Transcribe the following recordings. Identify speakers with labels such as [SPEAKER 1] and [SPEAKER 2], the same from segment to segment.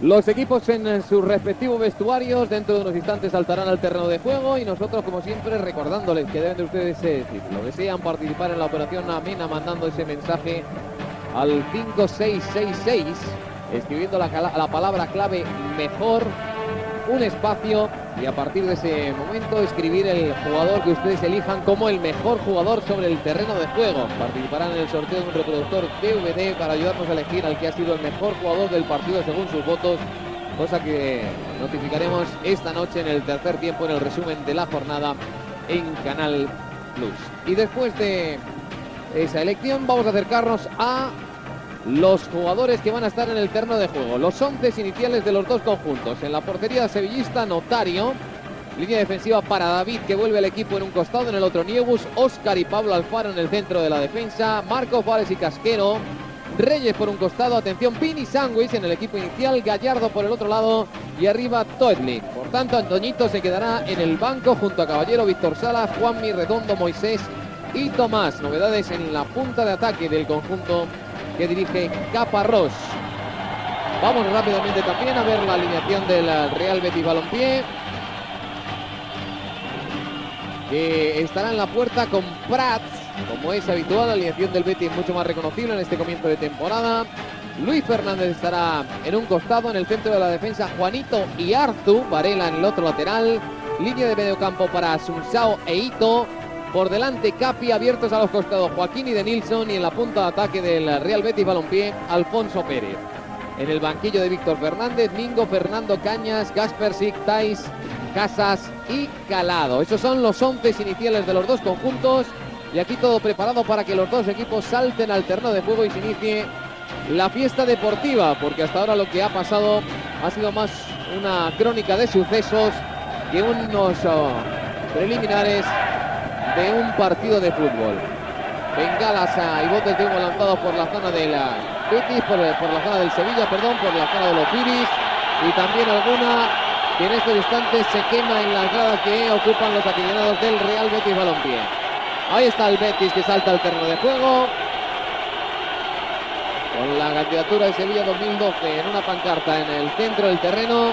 [SPEAKER 1] Los equipos en sus respectivos vestuarios, dentro de unos instantes saltarán al terreno de juego y nosotros, como siempre, recordándoles que deben de ustedes, si lo desean, participar en la operación Amena, mandando ese mensaje al 5666, escribiendo la palabra clave mejor, un espacio, y a partir de ese momento escribir el jugador que ustedes elijan como el mejor jugador sobre el terreno de juego. Participarán en el sorteo de un reproductor DVD para ayudarnos a elegir al que ha sido el mejor jugador del partido según sus votos, cosa que notificaremos esta noche en el tercer tiempo, en el resumen de la jornada en Canal Plus. Y después de esa elección vamos a acercarnos a los jugadores que van a estar en el terreno de juego, los 11 iniciales de los dos conjuntos. En la portería sevillista, Notario. Línea defensiva para David, que vuelve al equipo en un costado, en el otro Niegus, Óscar y Pablo Alfaro en el centro de la defensa, Marcos Vales y Casquero, Reyes por un costado, atención, Pini Sandwich en el equipo inicial, Gallardo por el otro lado y arriba Toetli. Por tanto, Antoñito se quedará en el banco junto a Caballero, Víctor Salas, Juanmi, Redondo, Moisés y Tomás. Novedades en la punta de ataque del conjunto que dirige Caparrós. Vamos rápidamente también a ver la alineación del Real Betis Balompié, que estará en la puerta con Prats, como es habitual. La alineación del Betis mucho más reconocible en este comienzo de temporada. Luis Fernández estará en un costado, en el centro de la defensa Juanito y Arzu, Varela en el otro lateral. Línea de mediocampo para Asunsao e Ito. Por delante Capi, abiertos a los costados Joaquín y de Nilsson, y en la punta de ataque del Real Betis Balompié, Alfonso Pérez. En el banquillo de Víctor Fernández, Mingo, Fernando Cañas, Gasper Sig, Tais, Casas y Calado. Esos son los 11 iniciales de los dos conjuntos, y aquí todo preparado para que los dos equipos salten al terreno de juego y se inicie la fiesta deportiva, porque hasta ahora lo que ha pasado ha sido más una crónica de sucesos que unos preliminares de un partido de fútbol. Bengalas y botes de humo lanzados por la zona de la Betis, por la zona del Sevilla, perdón, por la zona de los Iris, y también alguna que en estos instantes se quema en las gradas que ocupan los aficionados del Real Betis Balompié. Ahí está el Betis, que salta al terreno de juego con la candidatura de Sevilla 2012 en una pancarta en el centro del terreno.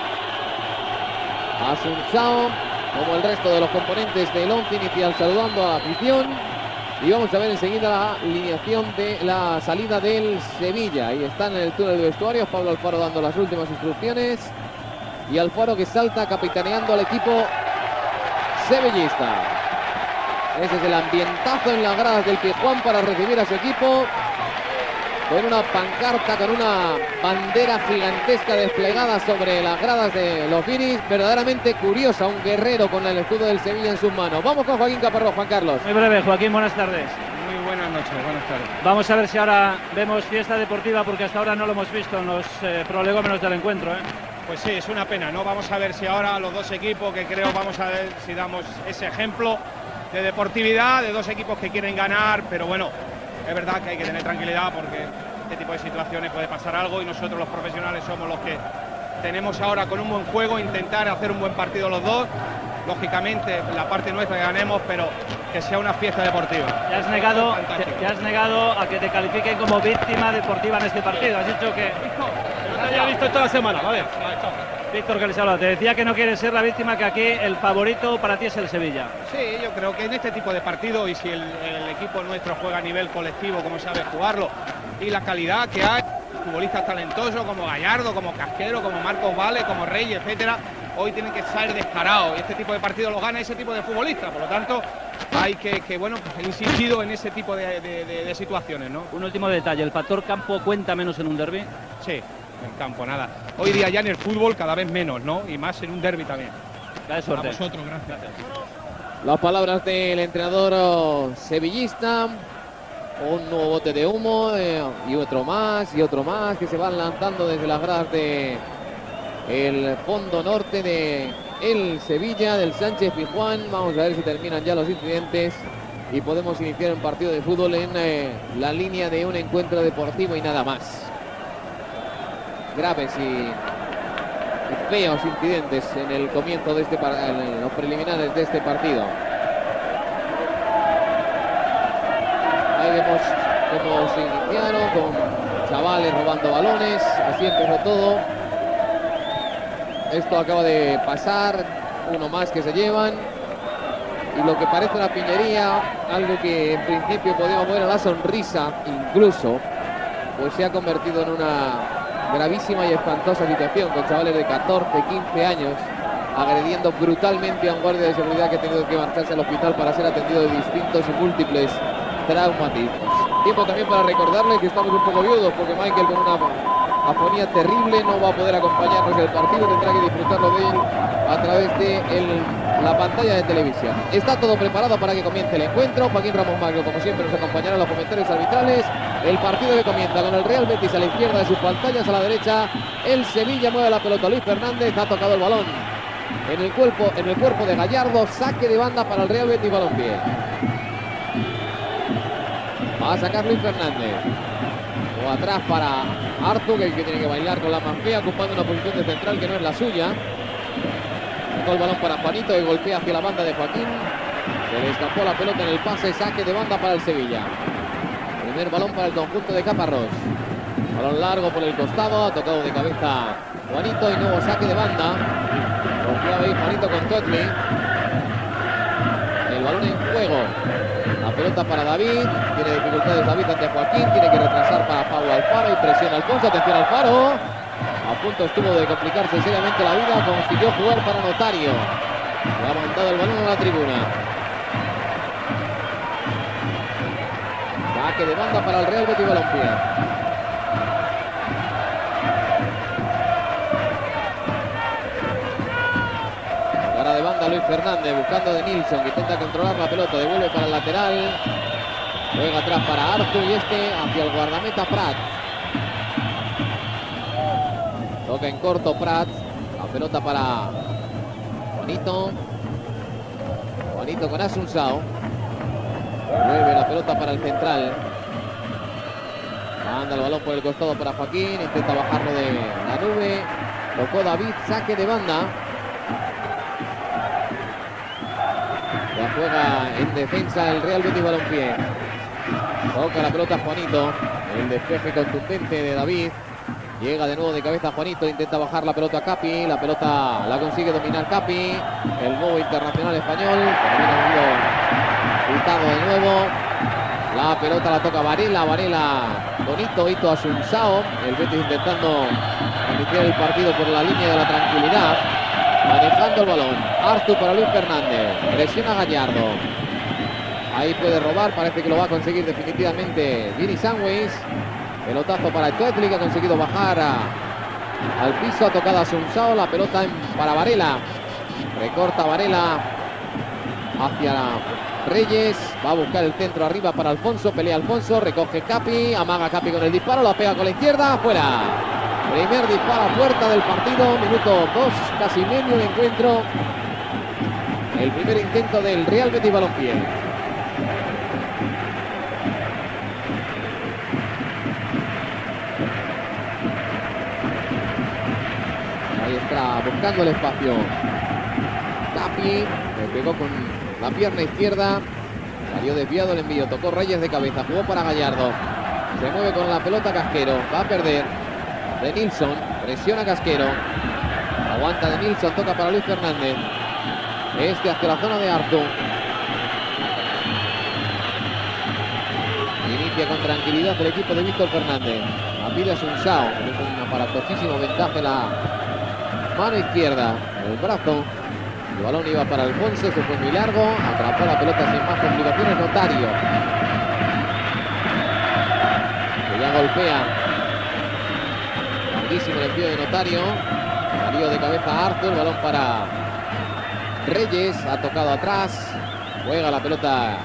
[SPEAKER 1] Asunsao, como el resto de los componentes del once inicial, saludando a la afición. Y vamos a ver enseguida la alineación de la salida del Sevilla. Ahí están en el túnel de vestuarios, Pablo Alfaro dando las últimas instrucciones, y Alfaro que salta capitaneando al equipo sevillista. Ese es el ambientazo en las gradas del Pizjuán para recibir a su equipo, con una pancarta, con una bandera gigantesca desplegada sobre las gradas de los Iris. Verdaderamente curiosa, un guerrero con el escudo del Sevilla en sus manos. Vamos con Joaquín Caparrós. Juan Carlos.
[SPEAKER 2] Muy breve, Joaquín, buenas tardes.
[SPEAKER 3] Muy buenas noches, buenas tardes.
[SPEAKER 2] Vamos a ver si ahora vemos fiesta deportiva, porque hasta ahora no lo hemos visto en los prolegómenos del encuentro, ¿eh?
[SPEAKER 3] Pues sí, es una pena, ¿no? Vamos a ver si ahora los dos equipos, que creo, vamos a ver si damos ese ejemplo de deportividad, de dos equipos que quieren ganar, pero bueno, es verdad que hay que tener tranquilidad, porque este tipo de situaciones puede pasar algo, y nosotros los profesionales somos los que tenemos ahora, con un buen juego, intentar hacer un buen partido los dos. Lógicamente, la parte nuestra que ganemos, pero que sea una fiesta deportiva.
[SPEAKER 2] Ya has negado a que te califiquen como víctima deportiva en este partido. Has dicho que...
[SPEAKER 4] Ya he visto toda la semana, vale.
[SPEAKER 2] Víctor, que les habla, te decía que no quieres ser la víctima, que aquí el favorito para ti es el Sevilla.
[SPEAKER 3] Sí, yo creo que en este tipo de partidos, y si el equipo nuestro juega a nivel colectivo, como sabe jugarlo, y la calidad que hay, futbolistas talentosos como Gallardo, como Casquero, como Marcos Vales, como Reyes, etcétera, hoy tienen que ser descarados, y este tipo de partidos los gana ese tipo de futbolistas. Por lo tanto, hay que bueno, he insistido en ese tipo de situaciones, ¿no?
[SPEAKER 2] Un último detalle, ¿el factor campo cuenta menos en un derbi?
[SPEAKER 3] Sí, en campo nada. Hoy día ya en el fútbol cada vez menos, ¿no? Y más en un derbi también.
[SPEAKER 2] Dale suerte.
[SPEAKER 3] A vosotros, gracias.
[SPEAKER 1] Las palabras del entrenador sevillista. Un nuevo bote de humo, y otro más, que se van lanzando desde las gradas de el fondo norte de el Sevilla, del Sánchez Pizjuán. Vamos a ver si terminan ya los incidentes y podemos iniciar un partido de fútbol en la línea de un encuentro deportivo y nada más. Graves y feos incidentes en el comienzo de en los preliminares de este partido. Ahí vemos cómo se iniciaron, con chavales robando balones. Así empezó todo. esto acaba de pasar, uno más que se llevan. Y lo que parece una piñería, algo que en principio podíamos ver a la sonrisa incluso, pues se ha convertido en una gravísima y espantosa situación con chavales de 14, 15 años agrediendo brutalmente a un guardia de seguridad que ha tenido que marcharse al hospital para ser atendido de distintos y múltiples traumatismos. Tiempo también para recordarles que estamos un poco viudos porque Michael, con una afonía terrible, no va a poder acompañarnos en el partido, tendrá que disfrutarlo de él a través de la pantalla de televisión. Está todo preparado para que comience el encuentro. Joaquín Ramos Magno, como siempre, nos acompañará en los comentarios arbitrales. El partido que comienza con el Real Betis a la izquierda de sus pantallas, a la derecha el Sevilla. Mueve la pelota Luis Fernández, ha tocado el balón en el cuerpo de Gallardo. Saque de banda para el Real Betis Balompié. Va a sacar Luis Fernández. O atrás para Artur, que tiene que bailar con la manfea, ocupando una posición de central que no es la suya. Tocó el balón para Juanito, que golpea hacia la banda de Joaquín. Se le escapó la pelota en el pase, saque de banda para el Sevilla. Primer balón para el conjunto de Caparrós. Balón largo por el costado, ha tocado de cabeza Juanito y nuevo saque de banda. Confiaba ahí Juanito con Totli. El balón en juego. La pelota para David, tiene dificultades David ante Joaquín, tiene que retrasar para Pablo Alfaro y presiona Alfonso, atención Alfaro. A punto estuvo de complicarse seriamente la vida, consiguió jugar para Notario. Le ha montado el balón a la tribuna. Saque de banda para el Real Betis Balompié. De banda Luis Fernández buscando de Nilsson, que intenta controlar la pelota, devuelve para el lateral, juega atrás para Artur y hacia el guardameta Prat. Toca en corto Prat, la pelota para Juanito. Juanito con Asunsao. Mueve la pelota para el central. Manda el balón por el costado para Joaquín, intenta bajarlo de la nube. Tocó David, saque de banda. La juega en defensa el Real Betis Balompié. Toca la pelota Juanito. El despeje contundente de David. Llega de nuevo de cabeza Juanito. Intenta bajar la pelota a Capi. La pelota la consigue dominar Capi. El nuevo internacional español. Quitado de nuevo. La pelota la toca Varela. Varela bonito. Hito Asunsao. El Betis intentando iniciar el partido por la línea de la tranquilidad. Manejando el balón, Artur para Luis Fernández, presiona Gallardo, ahí puede robar, parece que lo va a conseguir definitivamente Vini Sangües. Pelotazo para Totli, que ha conseguido bajar al piso, ha tocado a Asunsao, la pelota para Varela, recorta Varela hacia Reyes, va a buscar el centro arriba para Alfonso, pelea Alfonso, recoge Capi, amaga Capi con el disparo, la pega con la izquierda, fuera. Primer disparo a puerta del partido, minuto 2, casi medio de encuentro. El primer intento del Real Betis Balompié. Ahí está, buscando el espacio. Capi, le pegó con la pierna izquierda. Salió desviado el envío, tocó Reyes de cabeza, jugó para Gallardo. Se mueve con la pelota Casquero, va a perder. De Nilsson, presiona Casquero, aguanta de Nilsson, toca para Luis Fernández, hacia la zona de Artur, inicia con tranquilidad el equipo de Víctor Fernández, la pide Asunsao, con un aparatosísimo ventaja en la mano izquierda, el brazo, el balón iba para Alfonso, se fue muy largo, atrapó la pelota sin más complicaciones Notario, que ya golpea. El envío de Notario, salió de cabeza Artur, balón para Reyes, ha tocado atrás, juega la pelota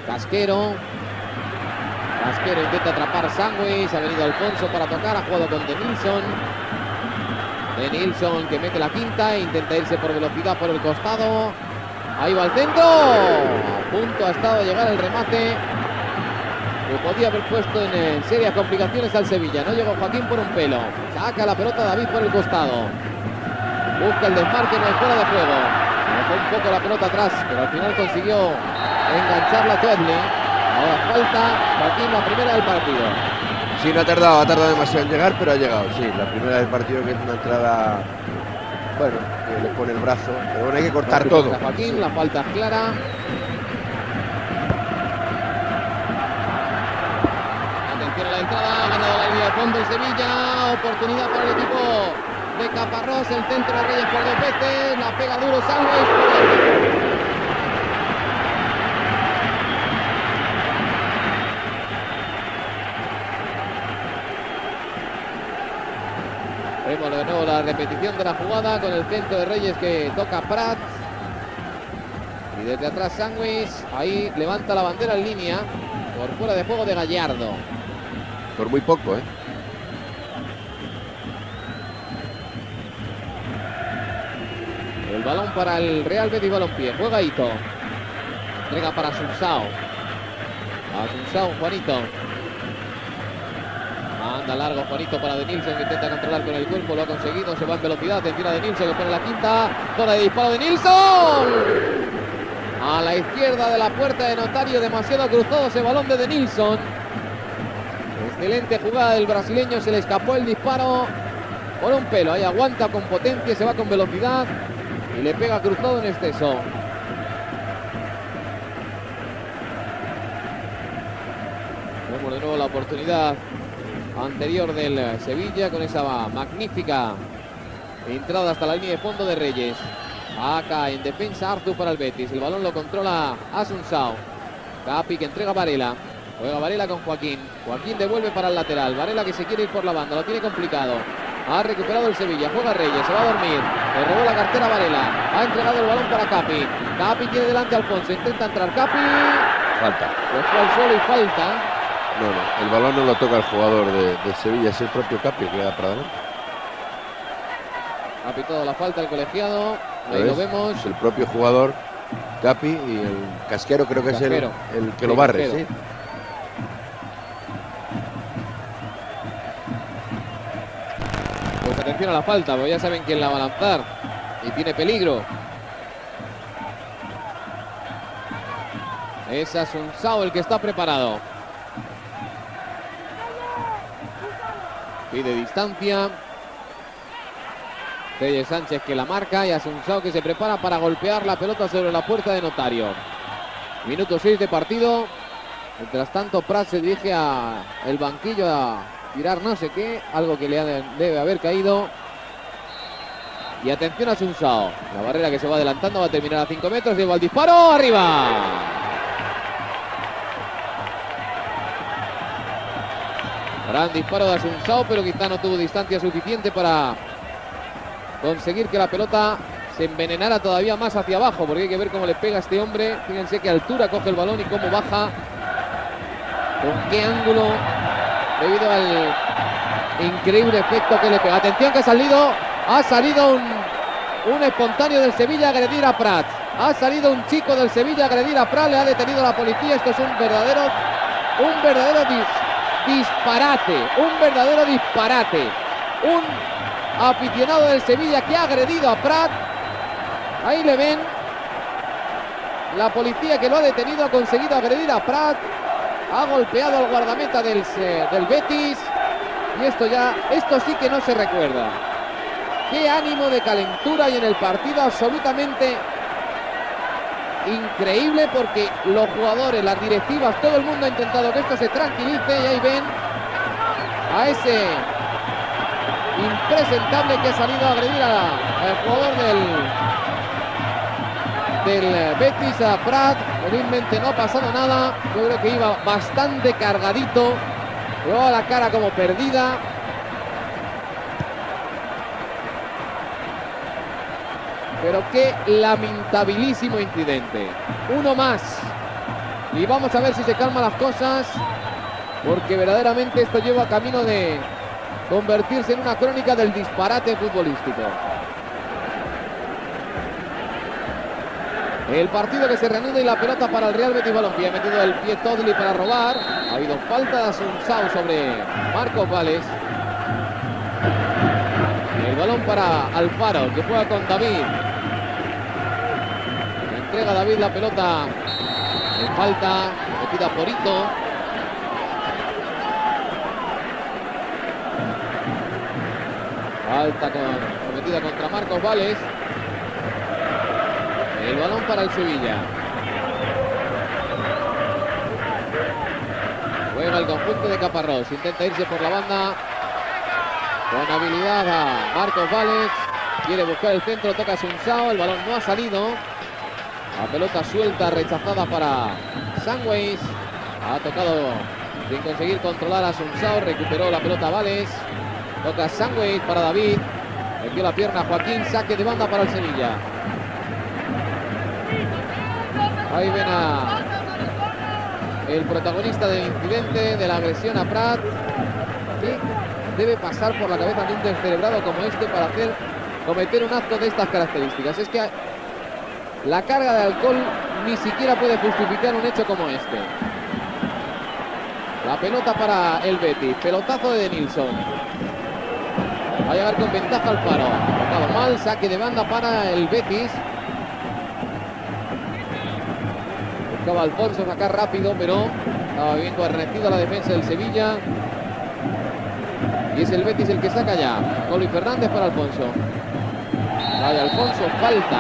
[SPEAKER 1] Casquero, Casquero intenta atrapar Sangües, ha venido Alfonso para tocar, ha jugado con De Nilsson que mete la quinta, intenta irse por velocidad por el costado, ahí va el centro, a punto ha estado de llegar el remate, que podía haber puesto en serias complicaciones al Sevilla. No llegó Joaquín por un pelo. Saca la pelota David por el costado. Busca el desmarque, no hay fuera de juego. Dejó un poco la pelota atrás, pero al final consiguió engancharla Totli. Ahora falta Joaquín, la primera del partido.
[SPEAKER 5] Sí, no ha tardado demasiado en llegar, pero ha llegado. Sí, la primera del partido, que es una entrada Bueno, le pone el brazo, pero bueno, hay que cortar todo.
[SPEAKER 1] Joaquín, la falta es clara. Atención a la entrada, ha ganado la línea de fondo el Sevilla. Oportunidad para el equipo de Caparrós, el centro de Reyes por 2 veces. La pega duro Sánchez. Vemos de nuevo la repetición de la jugada con el centro de Reyes que toca Prats. Y desde atrás Sanguis, ahí levanta la bandera en línea por fuera de juego de Gallardo.
[SPEAKER 5] Por muy poco, ¿eh?
[SPEAKER 1] El balón para el Real Betis Balompié. Juega Ito. Entrega para Asunsao. Asunsao, Juanito. Anda largo Juanito para Denilson, que intenta controlar con el cuerpo, lo ha conseguido, se va en velocidad, atención a Denilson que pone la quinta, zona de disparo de Denilson. A la izquierda de la puerta de Notario, demasiado cruzado ese balón de Denilson. Excelente jugada del brasileño, se le escapó el disparo por un pelo, ahí aguanta con potencia, se va con velocidad y le pega cruzado en exceso. Vemos de nuevo la oportunidad anterior del Sevilla con esa magnífica entrada hasta la línea de fondo de Reyes. Acá en defensa Artur para el Betis. El balón lo controla Asunsao. Capi que entrega a Varela. Juega Varela con Joaquín. Joaquín devuelve para el lateral. Varela que se quiere ir por la banda. Lo tiene complicado. Ha recuperado el Sevilla. Juega Reyes. Se va a dormir. Le robó la cartera a Varela. Ha entregado el balón para Capi. Capi tiene delante a Alfonso. Intenta entrar Capi.
[SPEAKER 5] Falta.
[SPEAKER 1] Se fue al suelo y falta.
[SPEAKER 5] No, el balón no lo toca el jugador de Sevilla, es el propio Capi que le da para adelante.
[SPEAKER 1] Ha pitado la falta el colegiado. Ahí lo vemos.
[SPEAKER 5] Es el propio jugador, Capi, y el Casquero creo que
[SPEAKER 1] Casquero.
[SPEAKER 5] Es el que lo barre,
[SPEAKER 1] Casquero.
[SPEAKER 5] sí.
[SPEAKER 1] Pues atención a la falta, porque ya saben quién la va a lanzar. Y tiene peligro. Es Asunsao el que está preparado. Pide distancia. Reyes Sánchez que la marca y Asunsao que se prepara para golpear la pelota sobre la puerta de Notario. Minuto 6 de partido. Mientras tanto Prats se dirige a el banquillo a tirar no sé qué, algo que le debe haber caído. Y atención a Asunsao. La barrera que se va adelantando va a terminar a 5 metros. Lleva el disparo arriba. Gran disparo de Asunsao, pero quizá no tuvo distancia suficiente para conseguir que la pelota se envenenara todavía más hacia abajo, porque hay que ver cómo le pega a este hombre. Fíjense qué altura coge el balón y cómo baja, con qué ángulo, debido al increíble efecto que le pega. Atención que ha salido un espontáneo del Sevilla a agredir a Prats. Ha salido un chico del Sevilla a agredir a Prats, le ha detenido la policía. Esto es un verdadero disparate, un verdadero disparate. Un aficionado del Sevilla que ha agredido a Prats. Ahí le ven. La policía que lo ha detenido ha conseguido agredir a Prats. Ha golpeado al guardameta del Betis. Y esto sí que no se recuerda. Qué ánimo de calentura hay en el partido, absolutamente increíble, porque los jugadores, las directivas, todo el mundo ha intentado que esto se tranquilice, y ahí ven a ese impresentable que ha salido a agredir al jugador del Betis, a Prats. Felizmente no ha pasado nada. Yo creo que iba bastante cargadito, llevaba la cara como perdida. Pero qué lamentabilísimo incidente. Uno más. Y vamos a ver si se calman las cosas, porque verdaderamente esto lleva camino de convertirse en una crónica del disparate futbolístico. El partido que se reanuda y la pelota para el Real Betis Balompié. Ha metido el pie Todli para robar. Ha habido falta de Asunsao sobre Marcos Vales. El balón para Alfaro, que juega con David. Entrega a David la pelota. En falta, metida por Ito. Falta arremetida contra Marcos Vales. El balón para el Sevilla. Juega el conjunto de Caparrós. Intenta irse por la banda. Con habilidad a Marcos Vales. Quiere buscar el centro. Toca Sunsao. El balón no ha salido. La pelota suelta, rechazada para Sangües. Ha tocado sin conseguir controlar a Sunsao. Recuperó la pelota Vales. Toca Sangües para David. Metió la pierna a Joaquín. Saque de banda para el Sevilla. Ahí ven a el protagonista del incidente, de la agresión a Prat. ¿Qué debe pasar por la cabeza de un descerebrado como este para cometer un acto de estas características? Es que la carga de alcohol ni siquiera puede justificar un hecho como este. La pelota para el Betis. Pelotazo de Nilsson. Va a llegar con ventaja al Faro. Tocado mal. Saque de banda para el Betis. Buscaba Alfonso sacar rápido, pero estaba bien guarnecida la defensa del Sevilla. Y es el Betis el que saca ya. Con Luis Fernández para Alfonso. Vaya Alfonso, falta.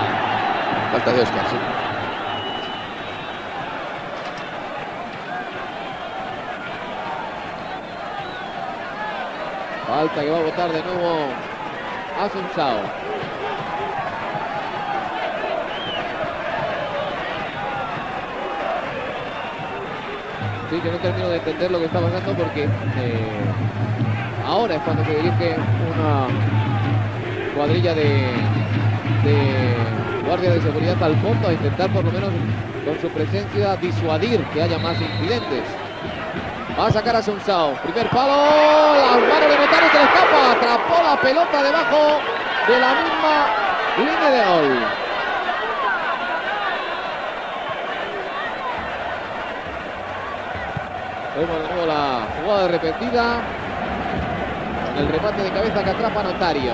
[SPEAKER 5] Falta de Óscar, sí.
[SPEAKER 1] Falta que va a botar de nuevo a Sunsao. Sí, que no termino de entender lo que está pasando porque ahora es cuando se dirige una cuadrilla de guardia de seguridad al fondo a intentar por lo menos con su presencia disuadir que haya más incidentes. Va a sacar a Sunsao. Primer palo. Las manos de Notario, se le escapa. Atrapó la pelota debajo de la misma línea de gol. Vemos de nuevo la jugada repetida. Con el remate de cabeza que atrapa Notario.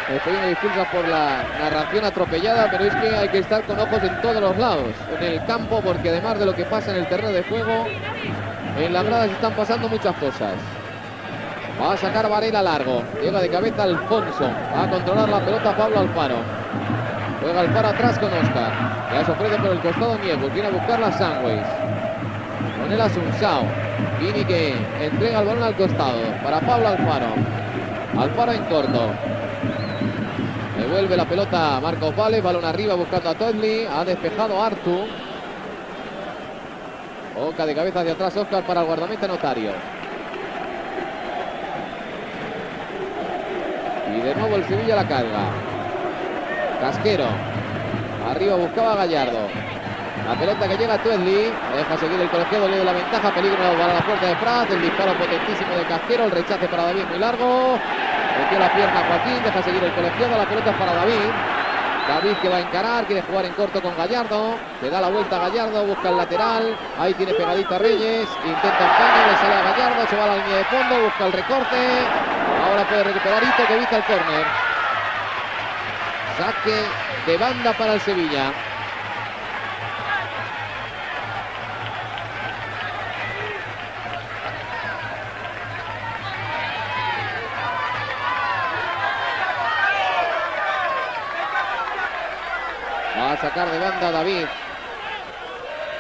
[SPEAKER 1] Les pedimos disculpas por la narración atropellada, pero es que hay que estar con ojos en todos los lados, en el campo, porque además de lo que pasa en el terreno de juego, en las gradas están pasando muchas cosas. Va a sacar Varela largo, llega de cabeza Alfonso, va a controlar la pelota Pablo Alfaro. Juega Alfaro atrás con Óscar, ya se ofrece por el costado Nievos, viene a buscarla Sangües. Con él a Sunsao, Vini que entrega el balón al costado para Pablo Alfaro. Alfaro en corto. Devuelve la pelota a Marcos Vales, balón arriba buscando a Todley, ha despejado Artu. Boca de cabeza hacia atrás Óscar para el guardameta Notario. Y de nuevo el Sevilla la carga. Casquero, arriba buscaba a Gallardo. La pelota que llega a Todley, deja seguir el colegiado, le da la ventaja, peligro para la puerta de Prat, el disparo potentísimo de Casquero, el rechace para David muy largo. Metió la pierna Joaquín, deja seguir el colegiado, la pelota es para David. David que va a encarar, quiere jugar en corto con Gallardo. Le da la vuelta a Gallardo, busca el lateral. Ahí tiene pegadita Reyes, intenta engaño, le sale a Gallardo, se va a la línea de fondo, busca el recorte. Ahora puede recuperar Ito que evita el córner. Saque de banda para el Sevilla. Va a sacar de banda David.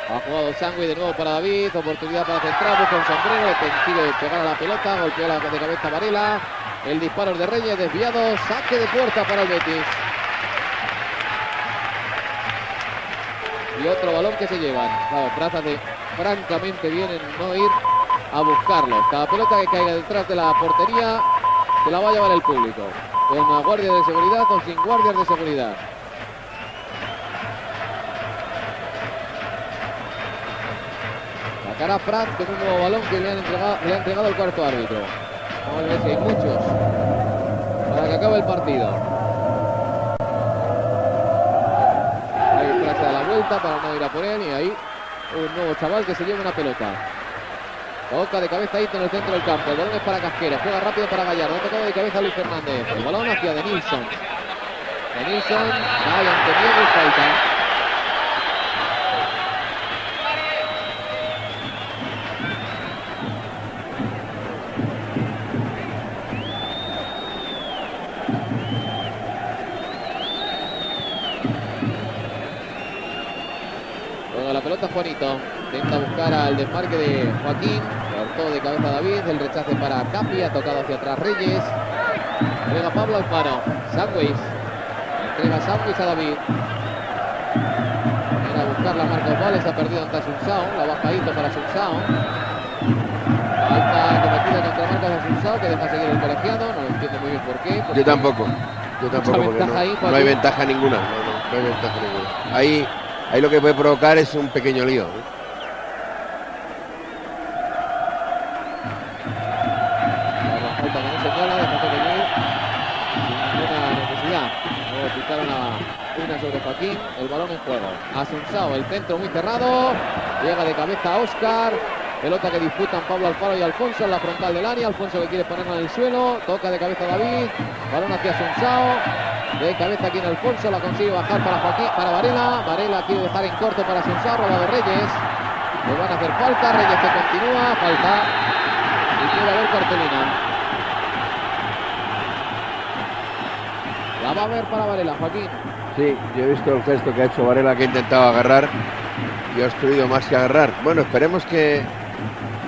[SPEAKER 1] Ha jugado Sangües de nuevo para David. Oportunidad para centrar. Busca un sombrero. Consigue pegar a la pelota. Golpea la de cabeza Varela. El disparo de Reyes desviado. Saque de puerta para el Betis. Y otro balón que se llevan. Claro, trázate francamente bien en no ir a buscarlo. Cada pelota que caiga detrás de la portería se la va a llevar el público. Con guardias de seguridad o sin guardias de seguridad. Sacará Prat con un nuevo balón que le ha entregado el cuarto árbitro. Vamos a ver si hay muchos para que acabe el partido. Ahí Prat se da la vuelta para no ir a por él y ahí un nuevo chaval que se lleva una pelota. Toca de cabeza Ito en el centro del campo. El balón es para Casquero. Juega rápido para Gallardo. Toca de cabeza Luis Fernández. El balón hacia Denilson. Denilson. Vale, entendido y falta. Juanito. Intenta buscar al desmarque de Joaquín. Cortó de cabeza David. El rechace para Capi. Ha tocado hacia atrás Reyes. Entrega Pablo Alfaro. Sandwich. Entrega Sandwich a David. Viene a buscarla Marcos Vales. Ha perdido ante Asunsao. La bajadito para Asunsao. Falta cometida contra Marcos Asunsao, que deja seguir el colegiado. No lo entiendo muy bien por qué.
[SPEAKER 5] Yo tampoco. Porque no hay ventaja ninguna. No hay ventaja ninguna. Ahí lo que puede provocar es un pequeño lío, ¿eh?
[SPEAKER 1] La falta que no señala, deja seguir sin ninguna necesidad. Luego picaron una sobre Joaquín. El balón en juego. Asunsao, el centro muy cerrado. Llega de cabeza Óscar. Pelota que disputan Pablo Alfaro y Alfonso en la frontal del área. Alfonso que quiere ponerla en el suelo. Toca de cabeza David. Balón hacia Asunsao. De cabeza aquí en Alfonso. La consigue bajar para Joaquín, para Varela. Varela quiere dejar en corto para Asunsao. Robado Reyes. Le van a hacer falta. Reyes que continúa. Falta. Y puede haber cartulina. La va a ver para Varela, Joaquín.
[SPEAKER 5] Sí, yo he visto el gesto que ha hecho Varela, que ha intentado agarrar y ha obstruido más que agarrar. Bueno, esperemos que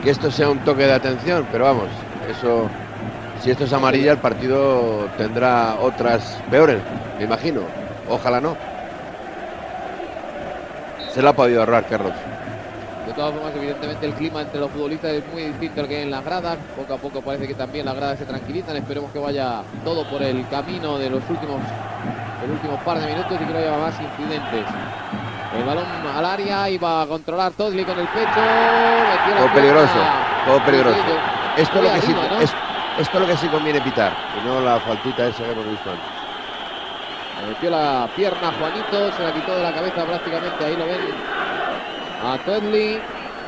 [SPEAKER 5] esto sea un toque de atención, pero vamos, eso, si esto es amarilla, el partido tendrá otras peores, me imagino. Ojalá no. Se la ha podido ahorrar, Carlos.
[SPEAKER 1] De todas formas, evidentemente el clima entre los futbolistas es muy distinto al que hay en las gradas. Poco a poco parece que también las gradas se tranquilizan. Esperemos que vaya todo por el camino de los últimos par de minutos y que no haya más incidentes. El balón al área, iba a controlar Todley con el pecho.
[SPEAKER 5] Todo peligroso, todo peligroso.
[SPEAKER 1] Sí,
[SPEAKER 5] esto es
[SPEAKER 1] ¿no?
[SPEAKER 5] lo que sí conviene pitar, y no la faltita esa que hemos visto antes.
[SPEAKER 1] Le metió la pierna Juanito, se la quitó de la cabeza prácticamente, ahí lo ven a Todley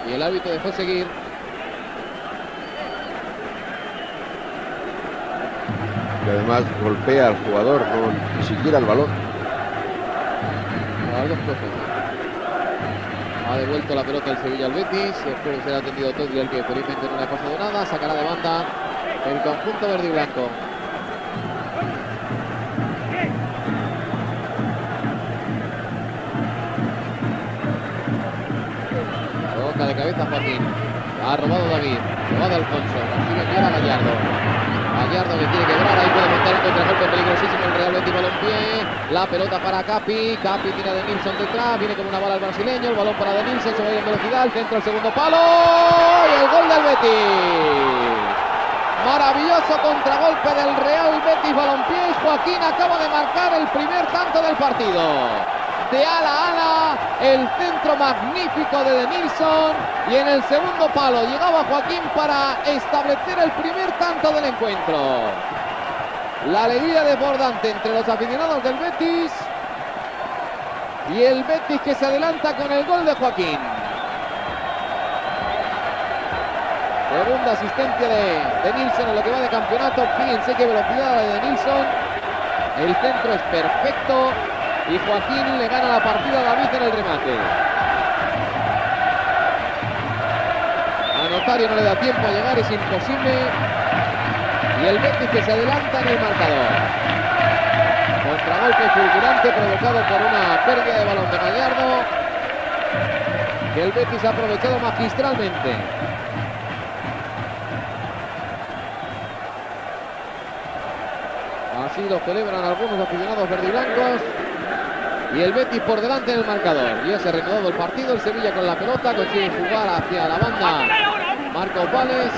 [SPEAKER 1] y el árbitro dejó seguir.
[SPEAKER 5] Y además golpea al jugador, no ni siquiera el balón.
[SPEAKER 1] Las dos cosas. Ha devuelto la pelota el Sevilla al Betis. Después de ser atendido Todley, el que felizmente no le ha pasado nada. Sacará de banda el conjunto verde y blanco. Toca de cabeza Joaquín. Ha robado David. Robado Alfonso. Consigue enviar a Gallardo. Gallardo que quiere quebrar, ahí puede montar un contragolpe peligrosísimo el Real Betis, balompié, la pelota para Capi, Capi tira de Nilsson detrás, viene como una bala el brasileño, el balón para de Nilsson, se va a ir en velocidad, el centro al segundo palo y el gol del Betis. Maravilloso contragolpe del Real Betis Balompié y Joaquín acaba de marcar el primer tanto del partido. De ala a ala, el centro magnífico de Nilsson y en el segundo palo llegaba Joaquín para establecer el primer tanto del encuentro. La alegría desbordante entre los aficionados del Betis y el Betis que se adelanta con el gol de Joaquín. Segunda asistencia de Nilsson en lo que va de campeonato. Fíjense qué velocidad la de Nilsson. El centro es perfecto. Y Joaquín le gana la partida a David en el remate. A Notario no le da tiempo a llegar, es imposible. Y el Betis que se adelanta en el marcador. Contragolpe fulgurante provocado por una pérdida de balón de Gallardo, que el Betis ha aprovechado magistralmente. Así lo celebran algunos aficionados verdiblancos. Y el Betis por delante en el marcador. Ya se ha reanudado el partido. El Sevilla con la pelota consigue jugar hacia la banda. Marcos Vales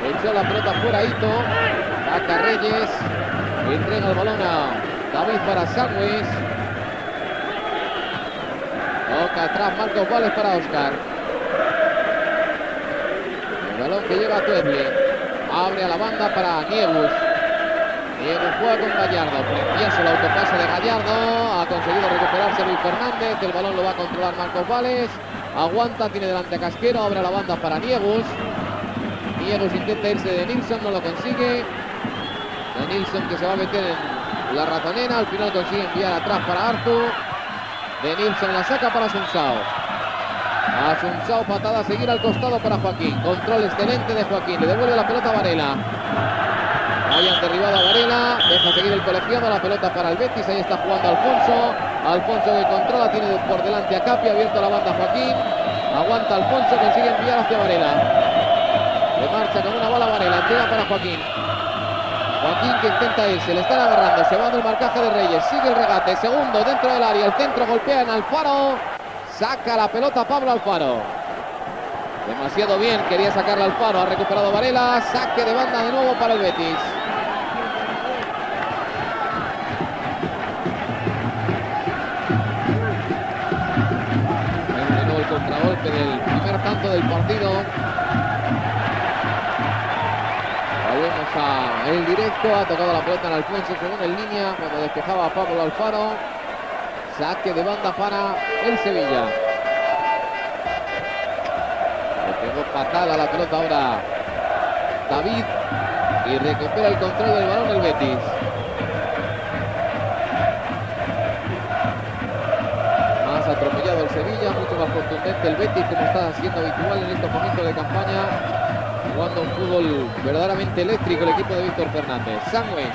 [SPEAKER 1] echó la pelota fuera Ito. Saca Reyes. Entrega el balón a David para Sandwich. Toca atrás Marcos Vales para Óscar. El balón que llega a Todley. Abre a la banda para Niegus. Niegus juega con Gallardo. Precioso el autopase de Gallardo. Ha conseguido recuperarse Luis Fernández. El balón lo va a controlar Marcos Vales. Aguanta, tiene delante a Casquero. Abre la banda para Niegus. Niegus intenta irse de Nilsson, no lo consigue. De Nilsson que se va a meter en la ratonera. Al final consigue enviar atrás para Artur. De Nilsson la saca para Asunsao. Asunsao, patada a seguir al costado para Joaquín. Control excelente de Joaquín. Le devuelve la pelota a Varela. Hayan derribado a Varela, deja seguir el colegiado, la pelota para el Betis, ahí está jugando Alfonso. Alfonso que controla, tiene por delante a Capi, abierto la banda Joaquín. Aguanta Alfonso, consigue enviar hacia Varela. Le marcha con una bola Varela, entrega para Joaquín. Joaquín que intenta irse, le están agarrando, se va del marcaje de Reyes, sigue el regate, segundo dentro del área, el centro golpea en Alfaro, saca la pelota Pablo Alfaro. Demasiado bien, quería sacarla Alfaro, ha recuperado Varela, saque de banda de nuevo para el Betis. De nuevo el contragolpe del primer tanto del partido. Volvemos a el directo, ha tocado la pelota en Alfonso según en línea, cuando despejaba a Pablo Alfaro. Saque de banda para el Sevilla. Le pegó patada a la pelota ahora David y recupera el control del balón el Betis. Más atropellado el Sevilla, mucho más contundente el Betis, como está siendo habitual en estos momentos de campaña. Jugando un fútbol verdaderamente eléctrico el equipo de Víctor Fernández. Sangües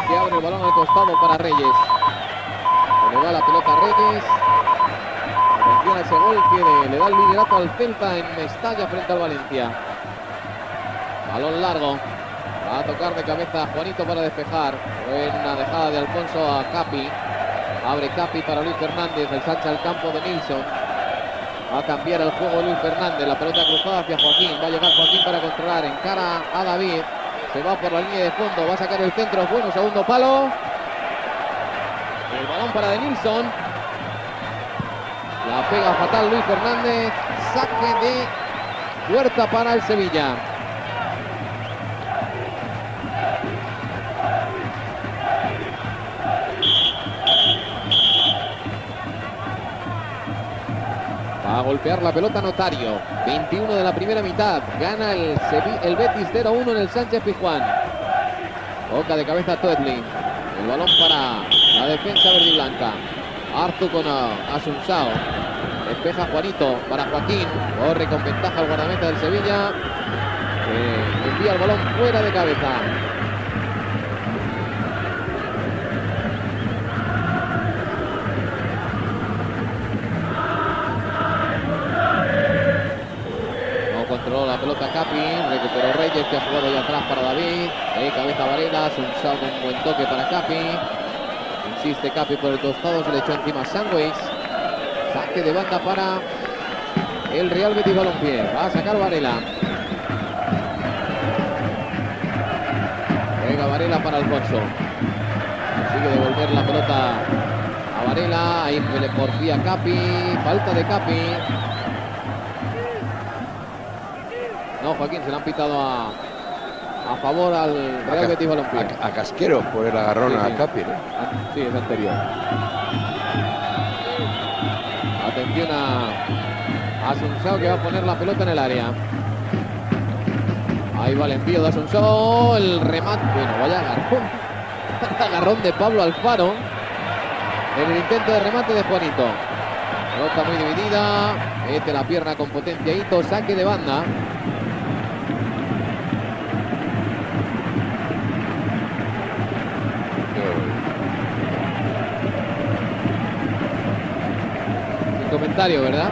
[SPEAKER 1] que abre el balón al costado para Reyes. Le va la pelota a Reyes. Atención a ese gol que le da el liderato al Celta en Mestalla frente al Valencia. Balón largo. Va a tocar de cabeza a Juanito para despejar. Buena dejada de Alfonso a Capi. Abre Capi para Luis Fernández. El Sánchez al campo de Nilsson. Va a cambiar el juego Luis Fernández. La pelota cruzada hacia Joaquín. Va a llegar Joaquín para controlar. Encara a David. Se va por la línea de fondo. Va a sacar el centro. Bueno, segundo palo. El balón para Denilson. La pega fatal Luis Fernández. Saque de puerta para el Sevilla. Va a golpear la pelota Notario. 21 de la primera mitad. Gana el Betis 0-1 en el Sánchez Pizjuán. Toca de cabeza Toetli. El balón para la defensa verde y blanca. Arzu con Asunsao. Despeja Juanito para Joaquín. Corre con ventaja el guardameta del Sevilla. Envía el balón fuera de cabeza. Controló la pelota Capi, recuperó Reyes que ha jugado ya atrás para David, cabeza Varela, Asunsao con un buen toque para Capi, insiste Capi por el costado, se le echó encima Sangües, saque de banda para el Real Betis Balompié, va a sacar Varela, juega Varela para Alfonso, consigue devolver la pelota a Varela, ahí le porfía Capi, falta de Capi. No, Joaquín, se le han pitado a favor al Real Betis Balompié.
[SPEAKER 5] A Casquero por el agarrón a Capi, ¿no?
[SPEAKER 1] Sí, es anterior. Atención a Asunsao que va a poner la pelota en el área. Ahí va el envío de Asunsao, el remate. Bueno, vaya agarrón. Agarrón de Pablo Alfaro en el intento de remate de Juanito. Pelota muy dividida. Mete la pierna con potencia Hito, saque de banda. Comentario, ¿verdad?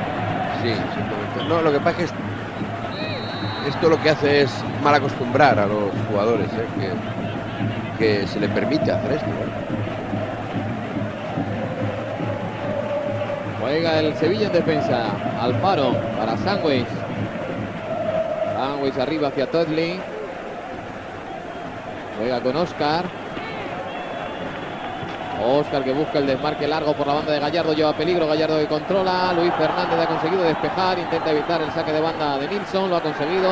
[SPEAKER 5] Sí, sin comentario. No, lo que pasa es que esto lo que hace es mal acostumbrar a los jugadores, que se le permite hacer esto, ¿no?
[SPEAKER 1] Juega el Sevilla en defensa. Alfaro para Sangües. Sangües arriba hacia Toetli. Juega con Óscar. Óscar que busca el desmarque largo por la banda de Gallardo, lleva peligro, Gallardo que controla, Luis Fernández ha conseguido despejar, intenta evitar el saque de banda de Nilsson, lo ha conseguido.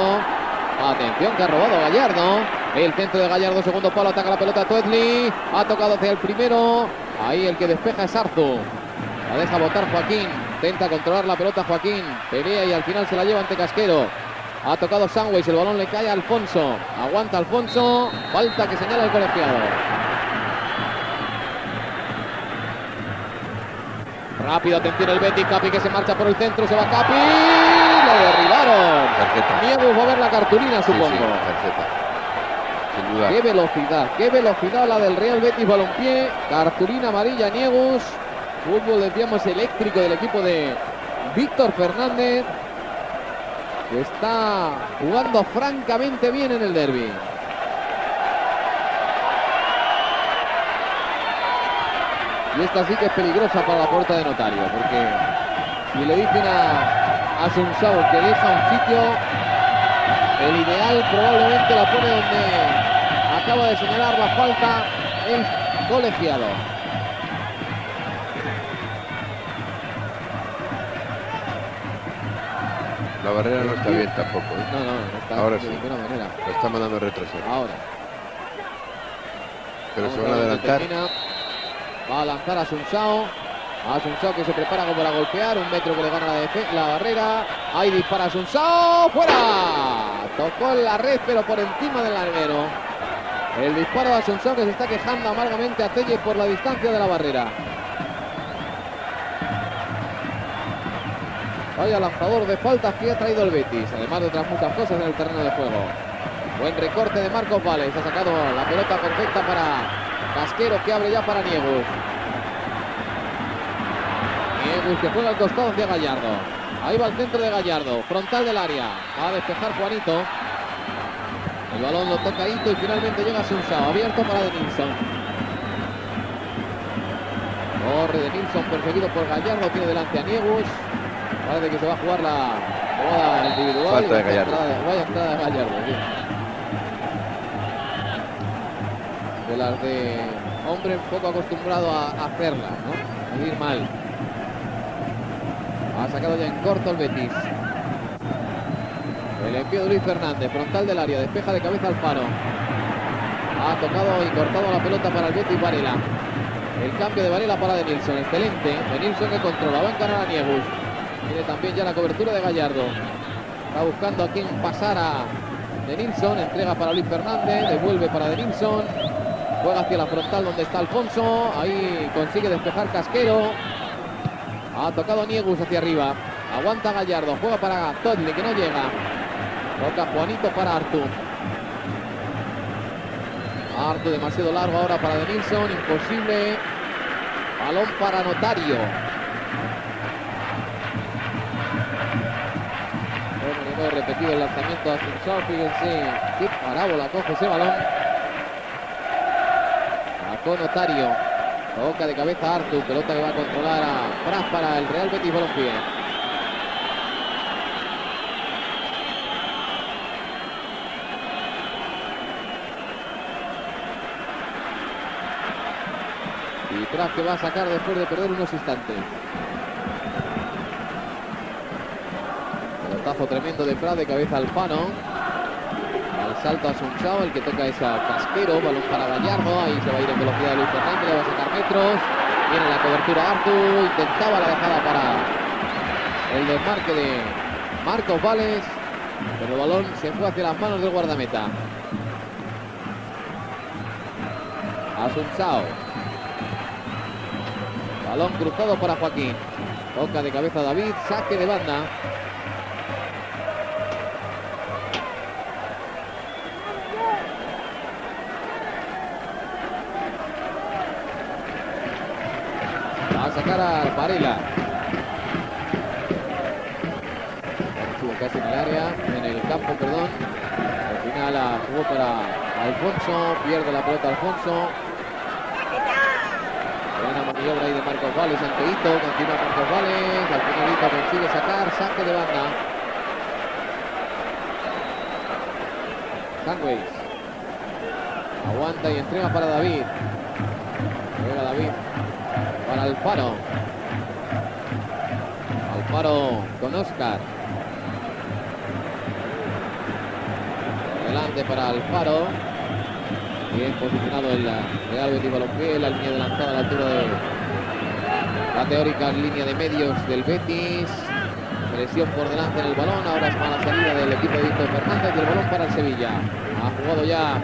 [SPEAKER 1] Atención que ha robado Gallardo, el centro de Gallardo, segundo palo, ataca la pelota Toetli, ha tocado hacia el primero, ahí el que despeja es Arzu, la deja botar Joaquín, intenta controlar la pelota Joaquín, pelea y al final se la lleva ante Casquero. Ha tocado Sangües, el balón le cae a Alfonso, aguanta Alfonso, falta que señala el colegiado. Rápido, atención el Betis, Capi que se marcha por el centro, se va Capi, lo derribaron.
[SPEAKER 5] Tarjeta.
[SPEAKER 1] Niegus va a ver la cartulina, supongo.
[SPEAKER 5] Sí, tarjeta. Sin duda.
[SPEAKER 1] Qué velocidad la del Real Betis Balompié, cartulina amarilla Niegus, fútbol decíamos eléctrico del equipo de Víctor Fernández, que está jugando francamente bien en el derbi. Y esta sí que es peligrosa para la puerta de Notario, porque si le dicen a Asunsao que deja un sitio, el ideal probablemente la pone donde acaba de señalar la falta el colegiado.
[SPEAKER 5] La barrera no está bien tampoco, ¿eh?
[SPEAKER 1] No está
[SPEAKER 5] Ahora
[SPEAKER 1] de
[SPEAKER 5] sí.
[SPEAKER 1] ninguna manera.
[SPEAKER 5] Lo está mandando retrasar.
[SPEAKER 1] Ahora.
[SPEAKER 5] Pero
[SPEAKER 1] Vamos
[SPEAKER 5] se van a
[SPEAKER 1] ver dónde
[SPEAKER 5] adelantar.
[SPEAKER 1] termina. Va a lanzar a Asunsao. Asunsao que se prepara como para golpear. 1 metro que le gana la barrera. Ahí dispara Asunsao. ¡Fuera! Tocó en la red, pero por encima del larguero. El disparo de Asunsao, que se está quejando amargamente a Tellez por la distancia de la barrera. Vaya lanzador de faltas que ha traído el Betis, además de otras muchas cosas en el terreno de juego. Buen recorte de Marcos Vales. Ha sacado la pelota perfecta para Casquero, que abre ya para Niegus. Niegus que juega al costado hacia Gallardo. Ahí va el centro de Gallardo, frontal del área. Va a despejar Juanito. El balón lo toca Ito y finalmente llega Asunsao. Abierto para Denilson. Corre Denilson, perseguido por Gallardo. Tiene delante a Niegus. Parece que se va a jugar la jugada individual.
[SPEAKER 5] Falta de Gallardo.
[SPEAKER 1] Vaya entrada de Gallardo, sí. De las de hombre un poco acostumbrado a hacerla, ¿no? A ir mal. Ha sacado ya en corto el Betis. El envío de Luis Fernández, frontal del área, despeja de cabeza Alfaro. Ha tocado y cortado la pelota para el Betis Varela. El cambio de Varela para Denilson, excelente. Denilson que controla, va a encarar a Niegus. Tiene también ya la cobertura de Gallardo. Está buscando a quién pasar a Denilson. Entrega para Luis Fernández, devuelve para Denilson. Juega hacia la frontal donde está Alfonso. Ahí consigue despejar Casquero. Ha tocado Niegus hacia arriba. Aguanta Gallardo. Juega para Todley, que no llega. Toca Juanito para Artur. Artur demasiado largo ahora para Denilson. Imposible. Balón para Notario. Bueno, repetido el lanzamiento de Asunsao. Fíjense qué parábola coge ese balón. Sacó Notario. Toca de cabeza a Artur. Pelota que va a controlar a Pras para el Real Betis Balompié. Y Pras que va a sacar después de perder unos instantes. Pelotazo tremendo de Pras de cabeza Alfano. Al salto a Asunsao, el que toca es a Casquero. Balón para Gallardo. Ahí se va a ir en velocidad Luis Fernández. Le va a sacar metros. Viene la cobertura Artur. Intentaba la dejada para el desmarque de Marcos Vales. Pero el balón se fue hacia las manos del guardameta. Asunsao. Balón cruzado para Joaquín. Toca de cabeza David. Saque de banda. Va a sacar a Varela. Estuvo casi en el área, en el campo, perdón. Al final la jugó para Alfonso. Pierde la pelota Alfonso. Buena maniobra ahí de Marcos Vales ante Ito. Continúa Marcos Vales. Al final Ito consigue sacar. Saque de banda. Sandwich. Aguanta y entrega para David. Juega David para Alfaro. Alfaro con Oscar. Adelante para Alfaro. Bien posicionado el Real Betis Balompié. La línea de lanzada a la altura de la teórica línea de medios del Betis. Presión por delante en el balón. Ahora es mala salida del equipo de Víctor Fernández. Y el balón para el Sevilla. Ha jugado ya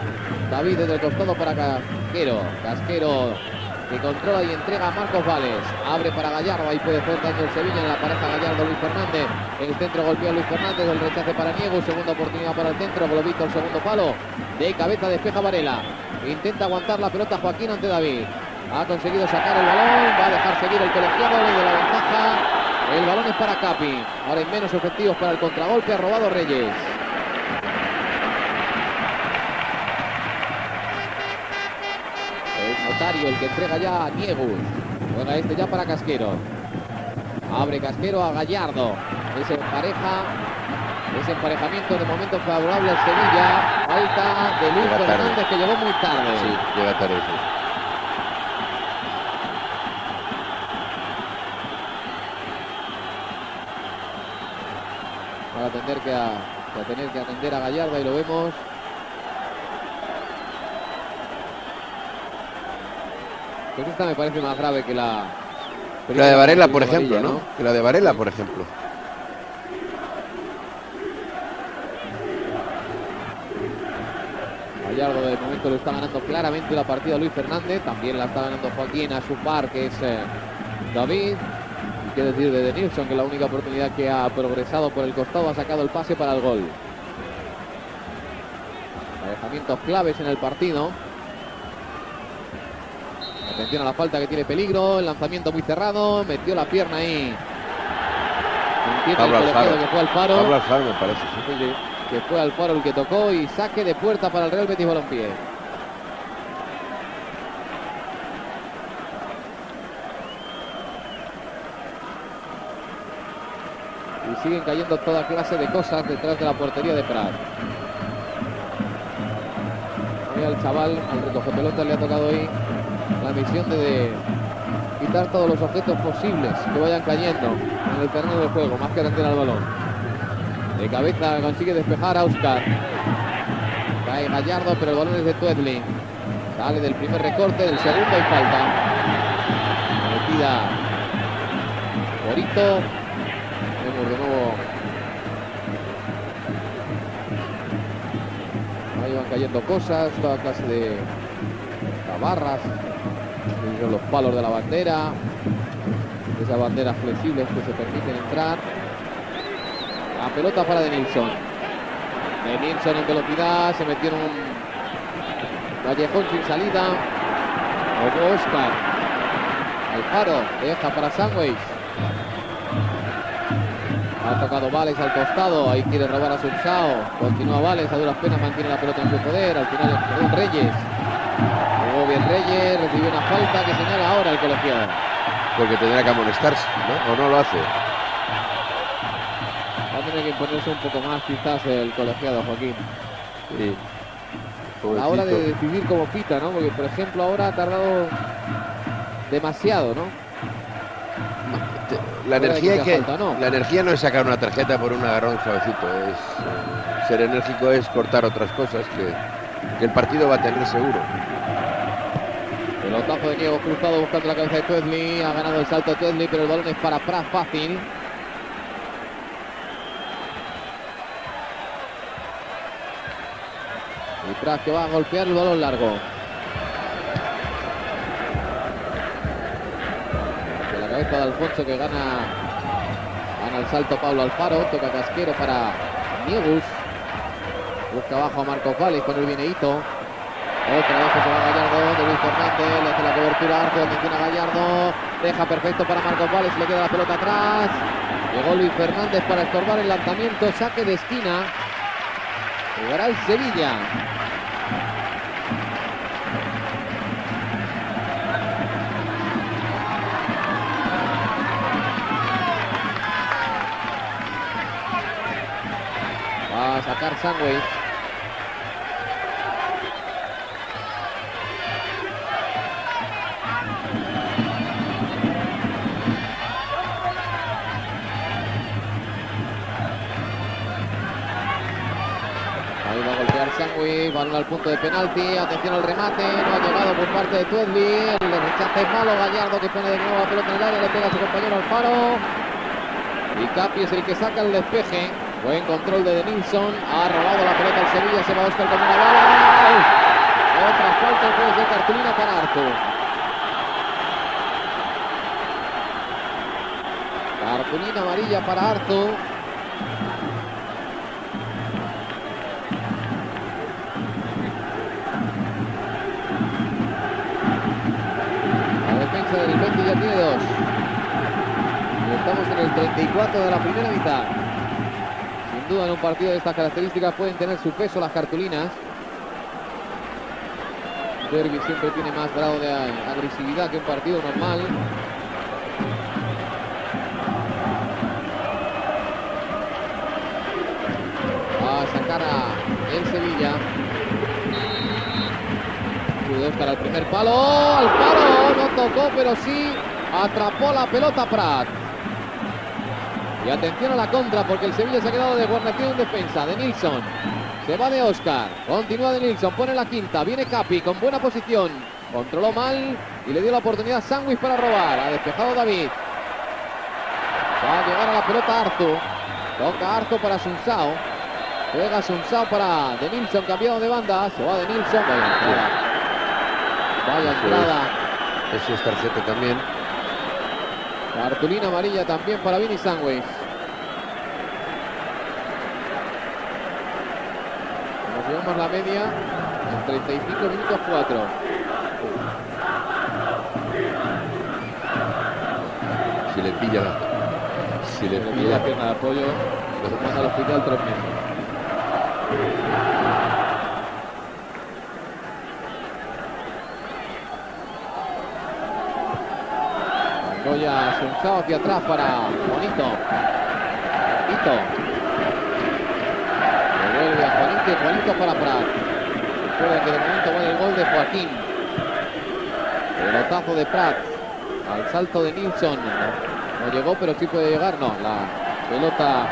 [SPEAKER 1] David desde el costado para Casquero. Casquero que controla y entrega a Marcos Vales. Abre para Gallardo. Ahí puede hacer daño el Sevilla en la pareja Gallardo-Luis Fernández. En el centro golpea Luis Fernández. El rechace para Niegus. Segunda oportunidad para el centro. Globito al segundo palo. De cabeza despeja Varela. Intenta aguantar la pelota Joaquín ante David. Ha conseguido sacar el balón. Va a dejar seguir el colegiado. Le da la ventaja El balón es para Capi. Ahora hay menos efectivos para el contragolpe. Ha robado Reyes. Es Notario el que entrega ya a Niegus. Juega este ya para Casquero. Abre Casquero a Gallardo. Ese emparejamiento de momento favorable al Sevilla. Falta de Luis Fernández, que llegó muy tarde.
[SPEAKER 5] Sí, llega tarde, sí.
[SPEAKER 1] Va a tener que atender a Gallardo, y lo vemos. Pues esta me parece más grave que la
[SPEAKER 5] de Varela, por
[SPEAKER 1] amarilla,
[SPEAKER 5] ejemplo, ¿no? Que la de Varela, por ejemplo.
[SPEAKER 1] Gallardo de momento lo está ganando claramente la partida Luis Fernández. También la está ganando Joaquín a su par, que es David. Y qué decir de Denilson, que la única oportunidad que ha progresado por el costado, ha sacado el pase para el gol. Alejamientos claves en el partido. Atención a la falta, que tiene peligro. El lanzamiento muy cerrado. Metió la pierna ahí.
[SPEAKER 5] Pablo Alfaro.
[SPEAKER 1] Que fue Alfaro.
[SPEAKER 5] Pablo Alfaro, me parece, sí.
[SPEAKER 1] Que fue Alfaro el que tocó, y saque de puerta para el Real Betis Balompié. Y siguen cayendo toda clase de cosas detrás de la portería de Prat. Hoy al chaval, al recogepelotas, le ha tocado hoy la misión de quitar todos los objetos posibles que vayan cayendo en el terreno de juego, más que atender al balón. De cabeza consigue despejar a Óscar. Cae Gallardo, pero el balón es de Tuedli. Sale del primer recorte, del segundo y falta. Metida Borito. Vemos de nuevo. Ahí van cayendo cosas, toda clase de tabarras. Son los palos de la bandera. Esas banderas flexibles que se permiten entrar. La pelota para Denilson. Denilson en velocidad, se metió en un callejón sin salida. Luego Óscar. Alfaro deja para Sandwich. Ha tocado Vales al costado, ahí quiere robar a Sunsao. Continúa Vales, a duras penas mantiene la pelota en su poder. Al final, perdón, Reyes. Jugó bien Reyes, recibió una falta que señala ahora el colegiado.
[SPEAKER 5] Porque tendrá que amonestarse, ¿no? ¿O no lo hace?
[SPEAKER 1] Va a tener que imponerse un poco más quizás el colegiado, Joaquín.
[SPEAKER 5] Sí.
[SPEAKER 1] A la hora de decidir cómo pita, ¿no? Porque, por ejemplo, ahora ha tardado demasiado, ¿no?
[SPEAKER 5] La energía,
[SPEAKER 1] falta, ¿no?
[SPEAKER 5] La energía no es sacar una tarjeta por un agarrón suavecito. Ser enérgico es cortar otras cosas que el partido va a tener seguro.
[SPEAKER 1] Pelotazo de Diego cruzado buscando la cabeza de Tuedli. Ha ganado el salto de Tuedli, pero el balón es para Prat fácil. Y Prat que va a golpear el balón largo. De la cabeza de Alfonso, que gana el salto Pablo Alfaro. Toca Casquero para Niegus. Busca abajo a Marcos Vales, con el Vieneito. Otra vez que se va Gallardo, de Luis Fernández, le hace la cobertura Arco, atención a Gallardo, deja perfecto para Marcos Vales, le queda la pelota atrás. Llegó Luis Fernández para estorbar el lanzamiento, saque de esquina. Jugará el Sevilla. Va a sacar Sandwich. Sandwich, balón al punto de penalti, atención al remate, no ha llegado por parte de Tuedli, el rechace es malo, Gallardo que pone de nuevo la pelota en el área, le pega a su compañero Alfaro, y Capi es el que saca el despeje. Buen control de Denilson, ha robado la pelota al Sevilla, se va Óscar con una bala, otra falta, puede ser cartulina para Arzu. Cartulina amarilla para Arzu. Del Betis ya tiene dos. Y el Estamos en el 34 de la primera mitad. Sin duda en un partido de estas características pueden tener su peso las cartulinas. Derby siempre tiene más grado de agresividad que un partido normal. Va a sacar a el Sevilla. Pudo Óscar al primer palo. Al palo, no tocó, pero sí atrapó la pelota Prat. Y atención a la contra, porque el Sevilla se ha quedado desguarnecido en defensa. De Nilsson. Se va de Óscar. Continúa de Nilsson. Pone la quinta. Viene Capi con buena posición. Controló mal y le dio la oportunidad a Sandwich para robar. Ha despejado David. Va a llegar a la pelota Arzu. Toca Arzu para Sunsao. Juega Sunsao para De Nilsson. Cambiado de banda. Se va de Nilsson. Vaya entrada. Vaya entrada.
[SPEAKER 5] Eso es tarjeta también.
[SPEAKER 1] Cartulina amarilla también para Vini Sandwich. Nos llevamos la media en 35 minutos 4.
[SPEAKER 5] Si le pilla
[SPEAKER 1] la pierna de apoyo, lo manda al hospital 3 meses. Goya Sunsao hacia atrás para Juanito. Hito. Devuelve a Juanito y Juanito para Prat. Recuerden que de momento va el gol de Joaquín. Pelotazo de Prat. Al salto de Nilsson. No llegó, pero sí puede llegar. No, la pelota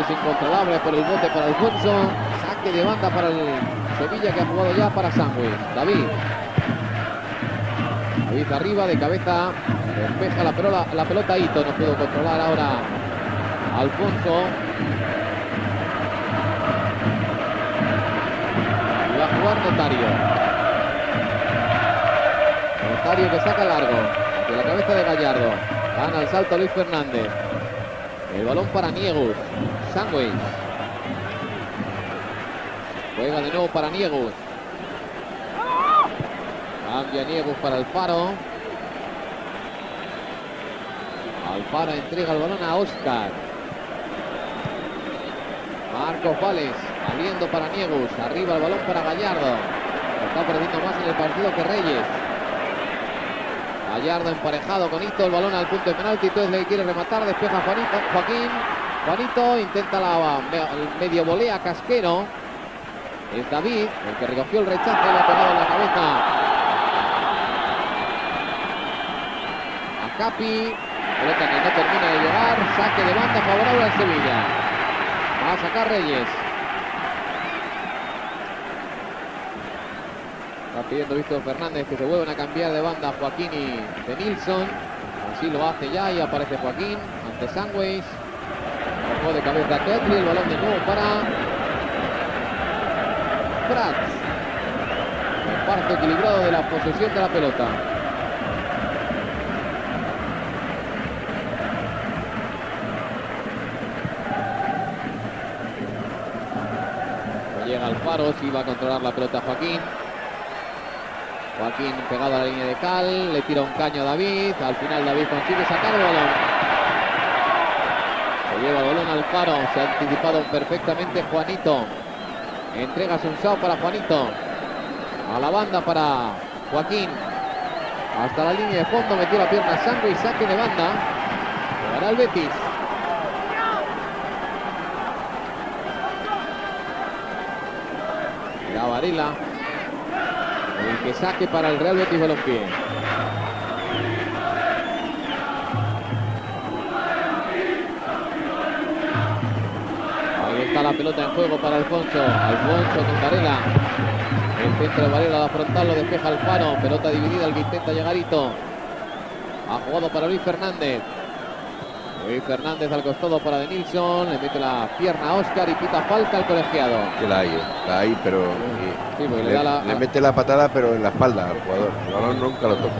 [SPEAKER 1] es incontrolable por el bote para Alfonso. Saque de banda para el Sevilla, que ha jugado ya para Sandwich. David arriba, de cabeza. Despeja la pelota Hito. No pudo controlar ahora Alfonso. Y va a jugar Notario. Notario que saca largo. De la cabeza de Gallardo. Gana el salto Luis Fernández. El balón para Niegus. Sandwich. Juega de nuevo para Niegus. Cambia Niegus para Alfaro. Alfaro entrega el balón a Óscar. Marcos Vales abriendo para Niegus. Arriba el balón para Gallardo. Está perdiendo más en el partido que Reyes. Gallardo emparejado con Hito. El balón al punto de penalti. Entonces le quiere rematar. Despeja Joaquín. Juanito intenta la medio volea Casquero. Es David el que recogió el rechazo y le ha pegado en la cabeza a Capi. Pelota que no termina de llegar. Saque de banda favorable al Sevilla. Va a sacar Reyes. Está pidiendo Víctor Fernández que se vuelvan a cambiar de banda Joaquín y De Nilsson. Así lo hace ya y aparece Joaquín ante Sandwich. Juego de cabeza Ketri. El balón de nuevo para Prat. Reparto equilibrado de la posesión de la pelota. Llega Alfaro, si va a controlar la pelota Joaquín. Joaquín pegado a la línea de cal, le tira un caño a David. Al final David consigue sacar el balón. Se lleva el balón Alfaro, se ha anticipado perfectamente Juanito. Entrega Sunsao para Juanito. A la banda para Joaquín. Hasta la línea de fondo, metió la pierna Sandwich, saque de banda. Para el Betis. La Varela, el que saque para el Real Betis Balompié. Ahí está la pelota en juego para Alfonso. Alfonso con Varela. El centro de Varela, la frontal lo despeja Alfaro. Pelota dividida, el que intenta llegar Hito. Ha jugado para Luis Fernández. Luis Fernández al costado para De Nilsson. Le mete la pierna a Óscar y pita falta al colegiado.
[SPEAKER 5] Que la hay, pero
[SPEAKER 1] sí, porque
[SPEAKER 5] le mete la patada, pero en la espalda al jugador. El balón nunca lo toca.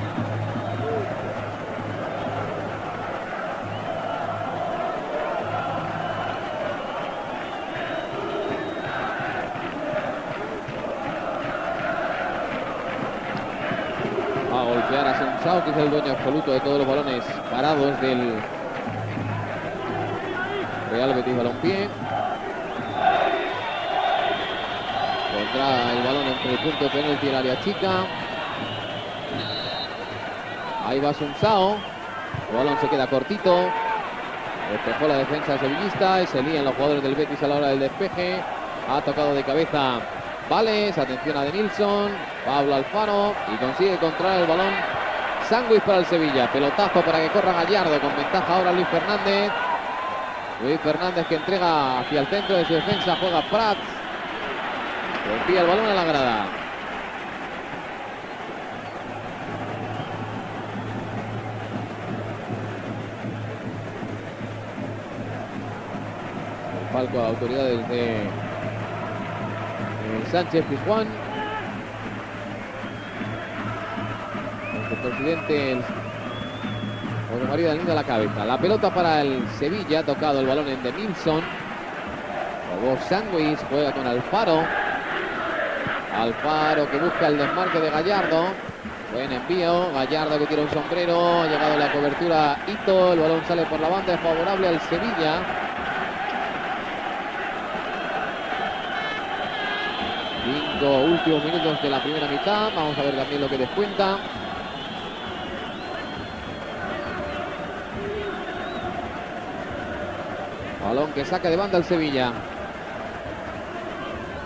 [SPEAKER 1] A golpear a Sunsao, que es el dueño absoluto de todos los balones parados del Real Betis Balompié. Pondrá el balón entre el punto de penalti y el área chica. Ahí va Sunsao. El balón se queda cortito. Despejó la defensa sevillista y se lían los jugadores del Betis a la hora del despeje. Ha tocado de cabeza Vales. Atención a Denilson. Pablo Alfaro. Y consigue controlar el balón. Sangüis para el Sevilla. Pelotazo para que corra Gallardo. Con ventaja ahora Luis Fernández. Luis Fernández que entrega hacia el centro de su defensa. Juega Prats. Envía el balón a la grada. El palco de autoridades de Sánchez Pizjuán. El presidente José María del Nido a la cabeza. La pelota para el Sevilla. Ha tocado el balón en Denilson. Luego Sangüis juega con Alfaro. Alfaro que busca el desmarque de Gallardo. Buen envío. Gallardo que tira un sombrero. Ha llegado la cobertura Ito. El balón sale por la banda. Es favorable al Sevilla. Últimos minutos de la primera mitad. Vamos a ver también lo que descuenta. Balón que saca de banda el Sevilla.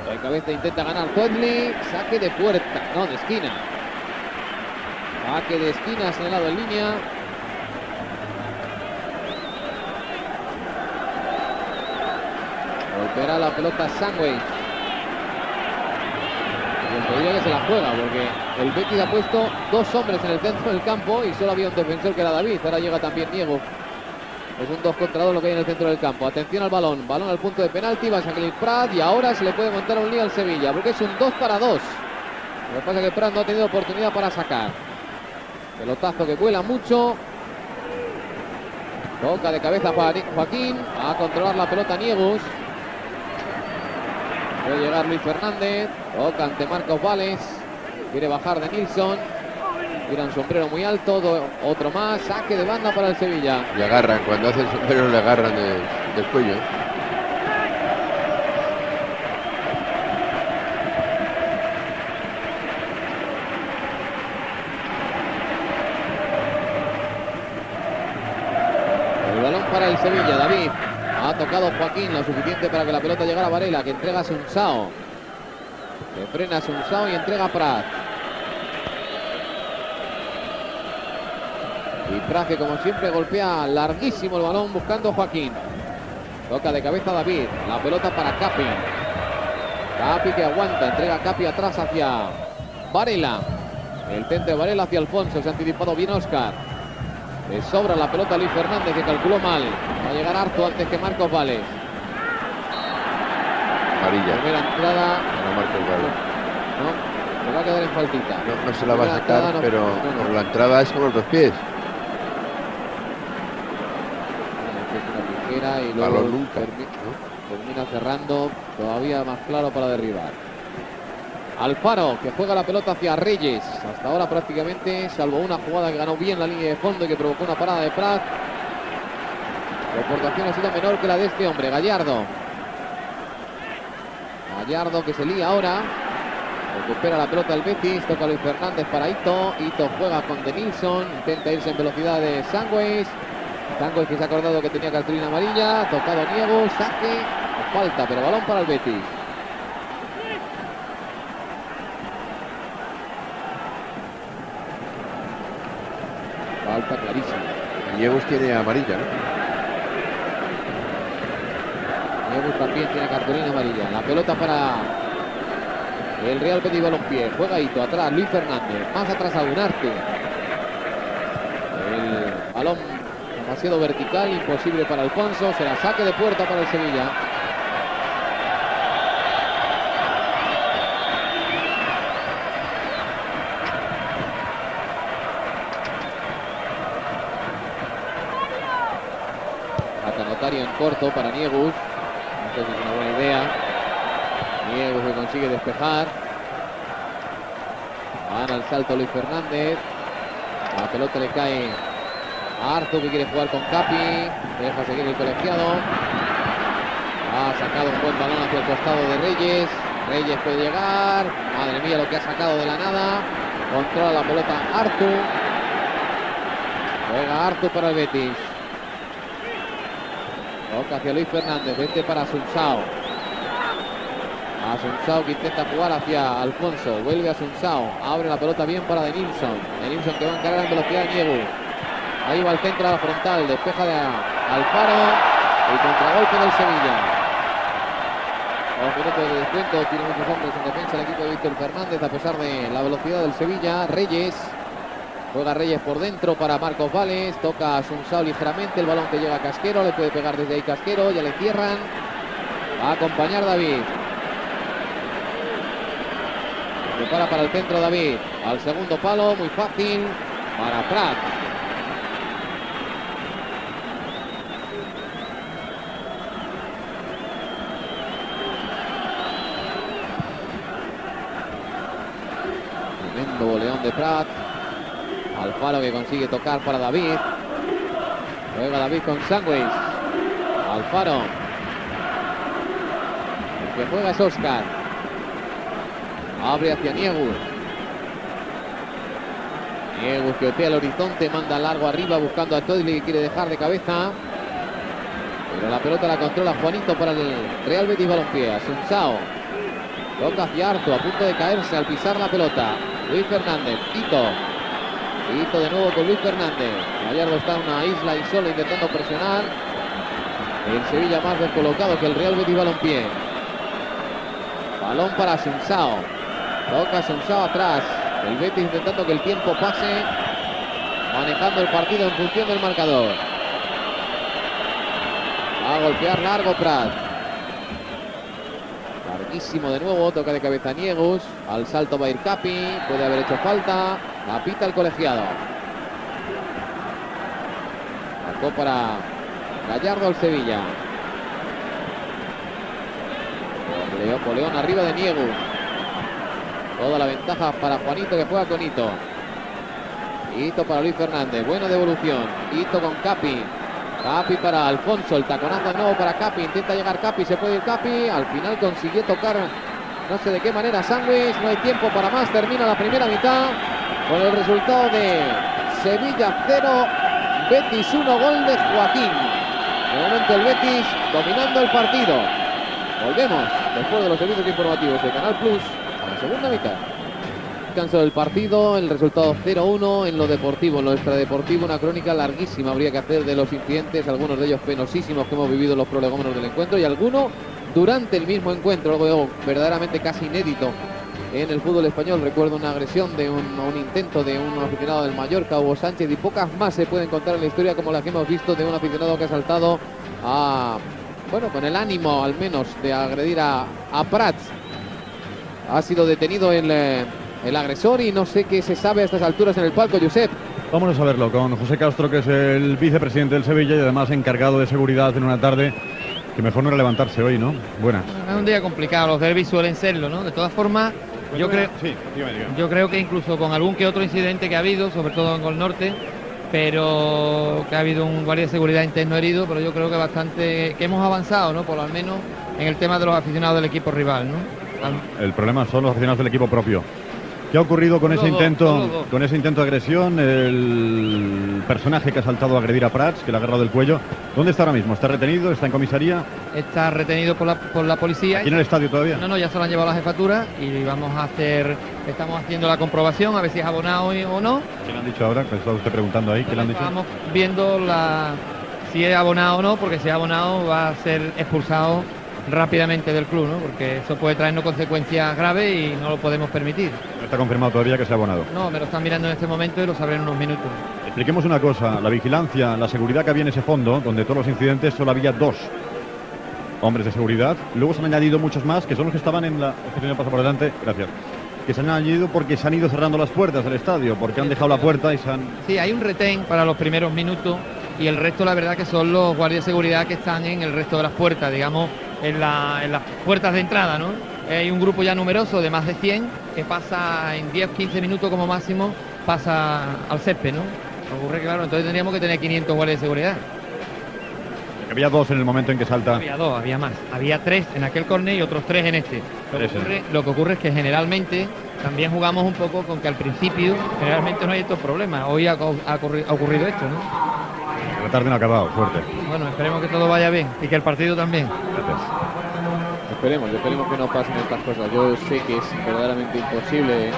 [SPEAKER 1] De cabeza intenta ganar Zuedli. Saque de puerta. No, de esquina. Saque de esquina señalado en línea. Golpeará la pelota Sangüis. Podría que se la juega porque el Betis ha puesto dos hombres en el centro del campo y solo había un defensor que era David. Ahora llega también Niego. Es un 2 contra 2 lo que hay en el centro del campo. Atención al balón. Balón al punto de penalti. Va a salir Prat y ahora se le puede montar un lío al Sevilla porque es un 2 para 2. Lo que pasa es que Prat no ha tenido oportunidad para sacar. Pelotazo que vuela mucho. Toca de cabeza para Joaquín. Va a controlar la pelota Niegus. Puede llegar Luis Fernández. Toca ante Marcos Vales. Quiere bajar de Nilsson. Tira un sombrero muy alto. Otro más. Saque de banda para el Sevilla.
[SPEAKER 5] Le agarran. Cuando hace el sombrero le agarran del cuello.
[SPEAKER 1] El balón para el Sevilla. David. Ha tocado Joaquín lo suficiente para que la pelota llegara a Varela, que entrega a Sunsao. Que frena a Sunsao y entrega a Prat. Y Prat que como siempre golpea larguísimo el balón buscando a Joaquín. Toca de cabeza David. La pelota para Capi. Capi que aguanta. Entrega a Capi atrás hacia Varela. El centro de Varela hacia Alfonso. Se ha anticipado bien Óscar. Le sobra la pelota a Luis Fernández que calculó mal. Va a llegar Arzu antes que Marcos Vales.
[SPEAKER 5] Amarilla.
[SPEAKER 1] Primera entrada.
[SPEAKER 5] No Marcos Vales.
[SPEAKER 1] No, se va a quedar en faltita.
[SPEAKER 5] No se la va a sacar,
[SPEAKER 1] no,
[SPEAKER 5] pero
[SPEAKER 1] no.
[SPEAKER 5] la entrada es con los dos pies.
[SPEAKER 1] Una tijera y luego
[SPEAKER 5] Balón nunca.
[SPEAKER 1] termina cerrando. Todavía más claro para derribar. Alfaro que juega la pelota hacia Reyes. Hasta ahora prácticamente, salvo una jugada que ganó bien la línea de fondo y que provocó una parada de Prat. La aportación ha sido menor que la de este hombre, Gallardo. Gallardo que se lía ahora. Recupera la pelota el Betis. Toca Luis Fernández para Ito. Ito juega con Denilson. Intenta irse en velocidad de Sangüis. Sangüis que se ha acordado que tenía cartulina amarilla. Tocado Niego. Saque. Falta, pero balón para el Betis. Falta clarísima.
[SPEAKER 5] Niegus tiene amarilla, ¿no?
[SPEAKER 1] Niegus también tiene cartulina amarilla. La pelota para el Real Betis Balompié. Juega Ito atrás. Luis Fernández. Más atrás a Unarte. El balón demasiado vertical. Imposible para Alfonso. Será saque de puerta para el Sevilla. En corto para Niegus. Entonces es una buena idea. Niegus que consigue despejar. Gana el salto Luis Fernández. La pelota le cae a Arzu que quiere jugar con Capi. Deja seguir el colegiado. Ha sacado un buen balón hacia el costado de Reyes. Reyes puede llegar. Madre mía lo que ha sacado de la nada. Controla la pelota Artu. Juega Artu para el Betis. Toca hacia Luis Fernández. Vete para Asunsao. Asunsao que intenta jugar hacia Alfonso. Vuelve a Asunsao. Abre la pelota bien para Denilson. Denilson que va a encarar en velocidad a Niegu. Ahí va el centro a la frontal. Despeja de Alfaro. El contragolpe del Sevilla. 2 minutos de descuento, tiene muchos hombres en defensa el equipo de Víctor Fernández a pesar de la velocidad del Sevilla. Reyes, juega Reyes por dentro para Marcos Vales, toca a Asunsao ligeramente, el balón que llega a Casquero, le puede pegar desde ahí Casquero, ya le cierran, va a acompañar David. Se prepara para el centro David, al segundo palo, muy fácil para Prat. Boleón de Prat. Alfaro que consigue tocar para David. Juega David con Sangües. Alfaro. El que juega es Óscar. Abre hacia Niegus. Niegus que otea el horizonte, manda largo arriba buscando a Todley que quiere dejar de cabeza. Pero la pelota la controla Juanito para el Real Betis Balompié. Asunsao. Toca hacia Artu, a punto de caerse al pisar la pelota. Luis Fernández, Tito de nuevo con Luis Fernández. Gallardo está en una isla y solo intentando presionar. El Sevilla más descolocado que el Real Betis Balompié. Balón para Asunsao. Toca Asunsao atrás. El Betis intentando que el tiempo pase. Manejando el partido en función del marcador. Va a golpear largo Prat. Larguísimo de nuevo, toca de cabeza Niegus, al salto va a ir Capi, puede haber hecho falta, la pita el colegiado. Marcó para Gallardo al Sevilla. León arriba de Niegus. Toda la ventaja para Juanito que juega con Ito. Ito para Luis Fernández, buena devolución. Ito con Capi. Capi para Alfonso, el taconazo de nuevo para Capi, intenta llegar Capi, se puede ir Capi, al final consiguió tocar, no sé de qué manera, Sangües, no hay tiempo para más, termina la primera mitad, con el resultado de Sevilla 0, Betis 1, gol de Joaquín. De momento el Betis dominando el partido. Volvemos después de los servicios informativos de Canal Plus a la segunda mitad. Descanso del partido, el resultado 0-1 en lo deportivo, en lo extradeportivo, una crónica larguísima habría que hacer de los incidentes, algunos de ellos penosísimos que hemos vivido los prolegómenos del encuentro y alguno durante el mismo encuentro, algo verdaderamente casi inédito en el fútbol español. Recuerdo una agresión de un intento de un aficionado del Mallorca, Hugo Sánchez, y pocas más se pueden contar en la historia como la que hemos visto de un aficionado que ha saltado a, bueno, con el ánimo al menos de agredir a Prats. Ha sido detenido el agresor y no sé qué se sabe a estas alturas en el palco, Josep.
[SPEAKER 6] Vámonos a verlo con José Castro, que es el vicepresidente del Sevilla y además encargado de seguridad en una tarde que mejor no era levantarse hoy, ¿no? Buenas.
[SPEAKER 7] Es un día complicado, los derbis suelen serlo, ¿no? De todas formas, yo creo que incluso con algún que otro incidente que ha habido, sobre todo en Gol Norte, pero que ha habido un guardia de seguridad interno herido, pero yo creo que hemos avanzado, ¿no? Por lo menos en el tema de los aficionados del equipo rival, ¿no?
[SPEAKER 6] El problema son los aficionados del equipo propio. ¿Qué ha ocurrido con ese intento de agresión? El personaje que ha saltado a agredir a Prats, que le ha agarrado el cuello. ¿Dónde está ahora mismo? ¿Está retenido? ¿Está en comisaría?
[SPEAKER 7] Está retenido por la policía.
[SPEAKER 6] ¿Aquí en el estadio todavía?
[SPEAKER 7] No, ya se lo han llevado a la jefatura y estamos haciendo la comprobación a ver si es abonado o no.
[SPEAKER 6] ¿Qué le han dicho ahora? Pues está usted preguntando ahí. ¿Qué le han dicho?
[SPEAKER 7] Estamos viendo si es abonado o no, porque si es abonado va a ser expulsado rápidamente del club, ¿no? Porque eso puede traernos consecuencias graves y no lo podemos permitir.
[SPEAKER 6] No está confirmado todavía que se ha abonado.
[SPEAKER 7] No, me lo están mirando en este momento y lo sabré en unos minutos.
[SPEAKER 6] Expliquemos una cosa, la vigilancia, la seguridad que había en ese fondo, donde todos los incidentes solo había 2 hombres de seguridad, luego se han añadido muchos más, que son los que estaban en la... Este señor pasa por delante, gracias. Que se han añadido porque se han ido cerrando las puertas del estadio, porque han dejado la puerta y se han...
[SPEAKER 7] Sí, hay un retén para los primeros minutos y el resto la verdad que son los guardias de seguridad que están en el resto de las puertas, digamos, en las puertas de entrada, ¿no? Hay un grupo ya numeroso de más de 100 que pasa en 10-15 minutos como máximo, pasa al césped, ¿no? Ocurre que claro, entonces tendríamos que tener 500 guardias de seguridad.
[SPEAKER 6] Había 2 en el momento en que salta.
[SPEAKER 7] Había 2, había más. Había 3 en aquel córner y otros 3 en este. Lo que ocurre es que generalmente también jugamos un poco con que al principio generalmente no hay estos problemas. Hoy ha ocurrido esto, ¿no?
[SPEAKER 6] La tarde no ha acabado, suerte.
[SPEAKER 7] Bueno, esperemos que todo vaya bien y que el partido también.
[SPEAKER 6] Gracias.
[SPEAKER 1] Esperemos que no pasen estas cosas. Yo sé que es verdaderamente imposible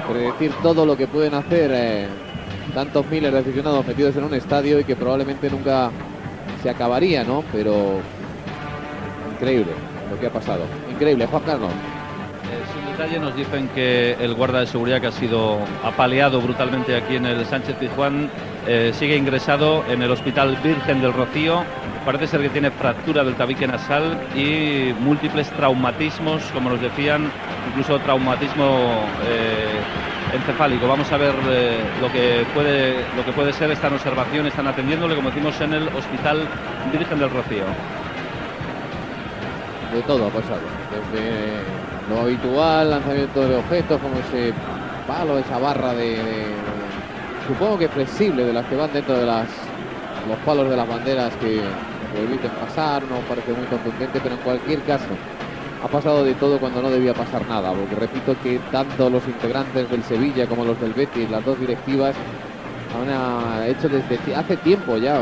[SPEAKER 1] predecir todo lo que pueden hacer tantos miles de aficionados metidos en un estadio y que probablemente nunca se acabaría, ¿no? Pero increíble lo que ha pasado. Increíble, Juan Carlos.
[SPEAKER 8] Sin detalle nos dicen que el guarda de seguridad que ha sido apaleado brutalmente aquí en el Sánchez Pizjuán sigue ingresado en el Hospital Virgen del Rocío. Parece ser que tiene fractura del tabique nasal y múltiples traumatismos, como nos decían, incluso traumatismo encefálico. Vamos a ver lo que puede ser esta observación. Están atendiéndole, como decimos, en el Hospital Virgen del Rocío.
[SPEAKER 1] De todo ha pasado, desde lo habitual, lanzamiento de objetos, como ese palo, esa barra supongo que flexible, de las que van dentro de los palos de las banderas que permiten pasar. No parece muy contundente, pero en cualquier caso ha pasado de todo cuando no debía pasar nada, porque repito que tanto los integrantes del Sevilla como los del Betis, las dos directivas, han hecho desde hace tiempo ya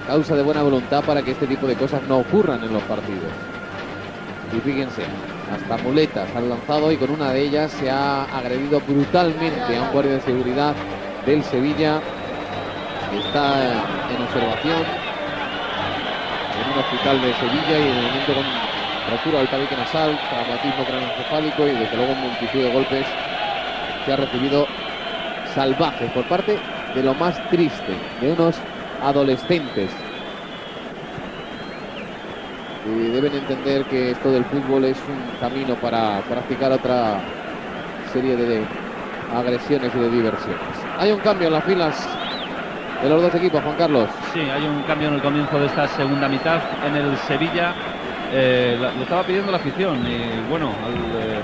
[SPEAKER 1] causa de buena voluntad para que este tipo de cosas no ocurran en los partidos. Y fíjense, hasta muletas han lanzado y con una de ellas se ha agredido brutalmente a un guardia de seguridad del Sevilla que está en observación en un hospital de Sevilla y en el momento con fractura del tabique nasal, traumatismo craneoencefálico y desde luego multitud de golpes que ha recibido salvajes por parte de lo más triste, de unos adolescentes. Y deben entender que esto del fútbol es un camino para practicar otra serie de agresiones y de diversiones. Hay un cambio en las filas de los dos equipos, Juan Carlos.
[SPEAKER 8] Sí, hay un cambio en el comienzo de esta segunda mitad en el Sevilla. Lo estaba pidiendo la afición y bueno,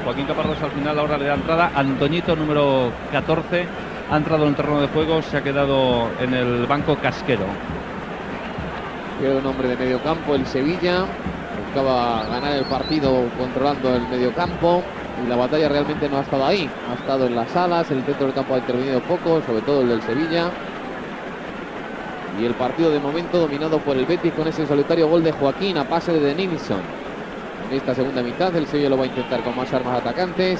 [SPEAKER 8] Joaquín Caparrós al final ahora le da entrada. Antoñito, número 14, ha entrado en el terreno de juego, se ha quedado en el banco Casquero.
[SPEAKER 1] Pierde un hombre de medio campo el Sevilla, buscaba ganar el partido controlando el medio campo y la batalla realmente no ha estado ahí, ha estado en las alas, el centro del campo ha intervenido poco, sobre todo el del Sevilla. Y el partido de momento dominado por el Betis con ese solitario gol de Joaquín a pase de Nilsson. En esta segunda mitad el Sevilla lo va a intentar con más armas atacantes.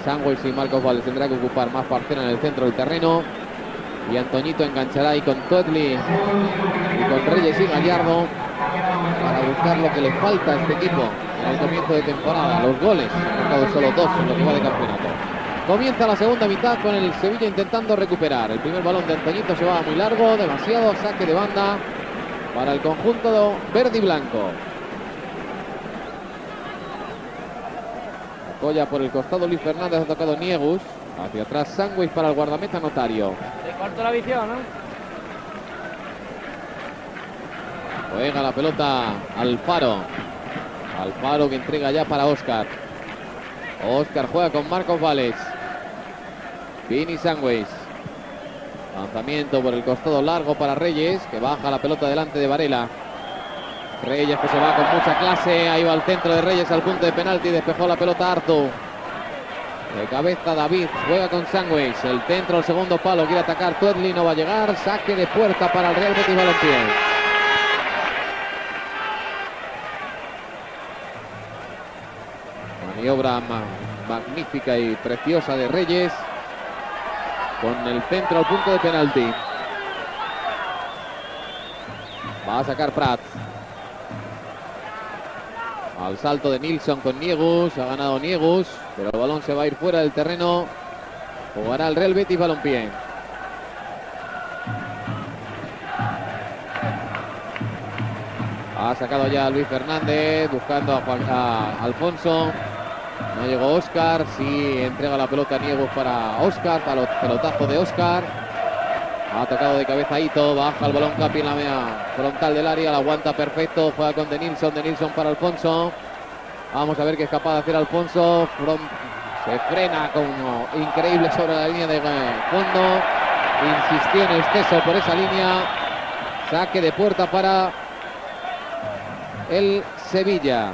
[SPEAKER 1] Sangües y Marcos Valles tendrá que ocupar más parcela en el centro del terreno. Y Antoñito enganchará ahí con Totli y con Reyes y Gallardo para buscar lo que le falta a este equipo en el comienzo de temporada. Los goles, han marcado solo 2 en lo que va de campeonato. Comienza la segunda mitad con el Sevilla intentando recuperar. El primer balón de Antoñito se va muy largo, demasiado, saque de banda para el conjunto verde y blanco. Apoya por el costado Luis Fernández, ha tocado Niegus. Hacia atrás Sangües para el guardameta Notario.
[SPEAKER 4] De corto la visión, ¿no?
[SPEAKER 1] Juega la pelota Alfaro. Alfaro que entrega ya para Óscar. Óscar juega con Marcos Valles. Vini Sangües. Lanzamiento por el costado largo para Reyes, que baja la pelota delante de Varela. Reyes que se va con mucha clase. Ahí va al centro de Reyes al punto de penalti. Despejó la pelota Artu. De cabeza David, juega con Sangües. El centro al segundo palo, quiere atacar Tuedli, no va a llegar. Saque de puerta para el Real Betis Balompié. Maniobra magnífica y preciosa de Reyes. Con el centro al punto de penalti. Va a sacar Prats. Al salto de Nilsson con Niegus, ha ganado Niegus, pero el balón se va a ir fuera del terreno. Jugará el Real Betis Balompié. Ha sacado ya a Luis Fernández, buscando a Alfonso. No llegó Óscar, sí entrega la pelota a Niegus para Óscar, pelotazo de Óscar. Ha tocado de cabeza Ito, baja el balón Capi en la media frontal del área, la aguanta perfecto, juega con De Nilsson para Alfonso. Vamos a ver qué es capaz de hacer Alfonso. Se frena como increíble sobre la línea de fondo. Insistió en exceso por esa línea. Saque de puerta para el Sevilla.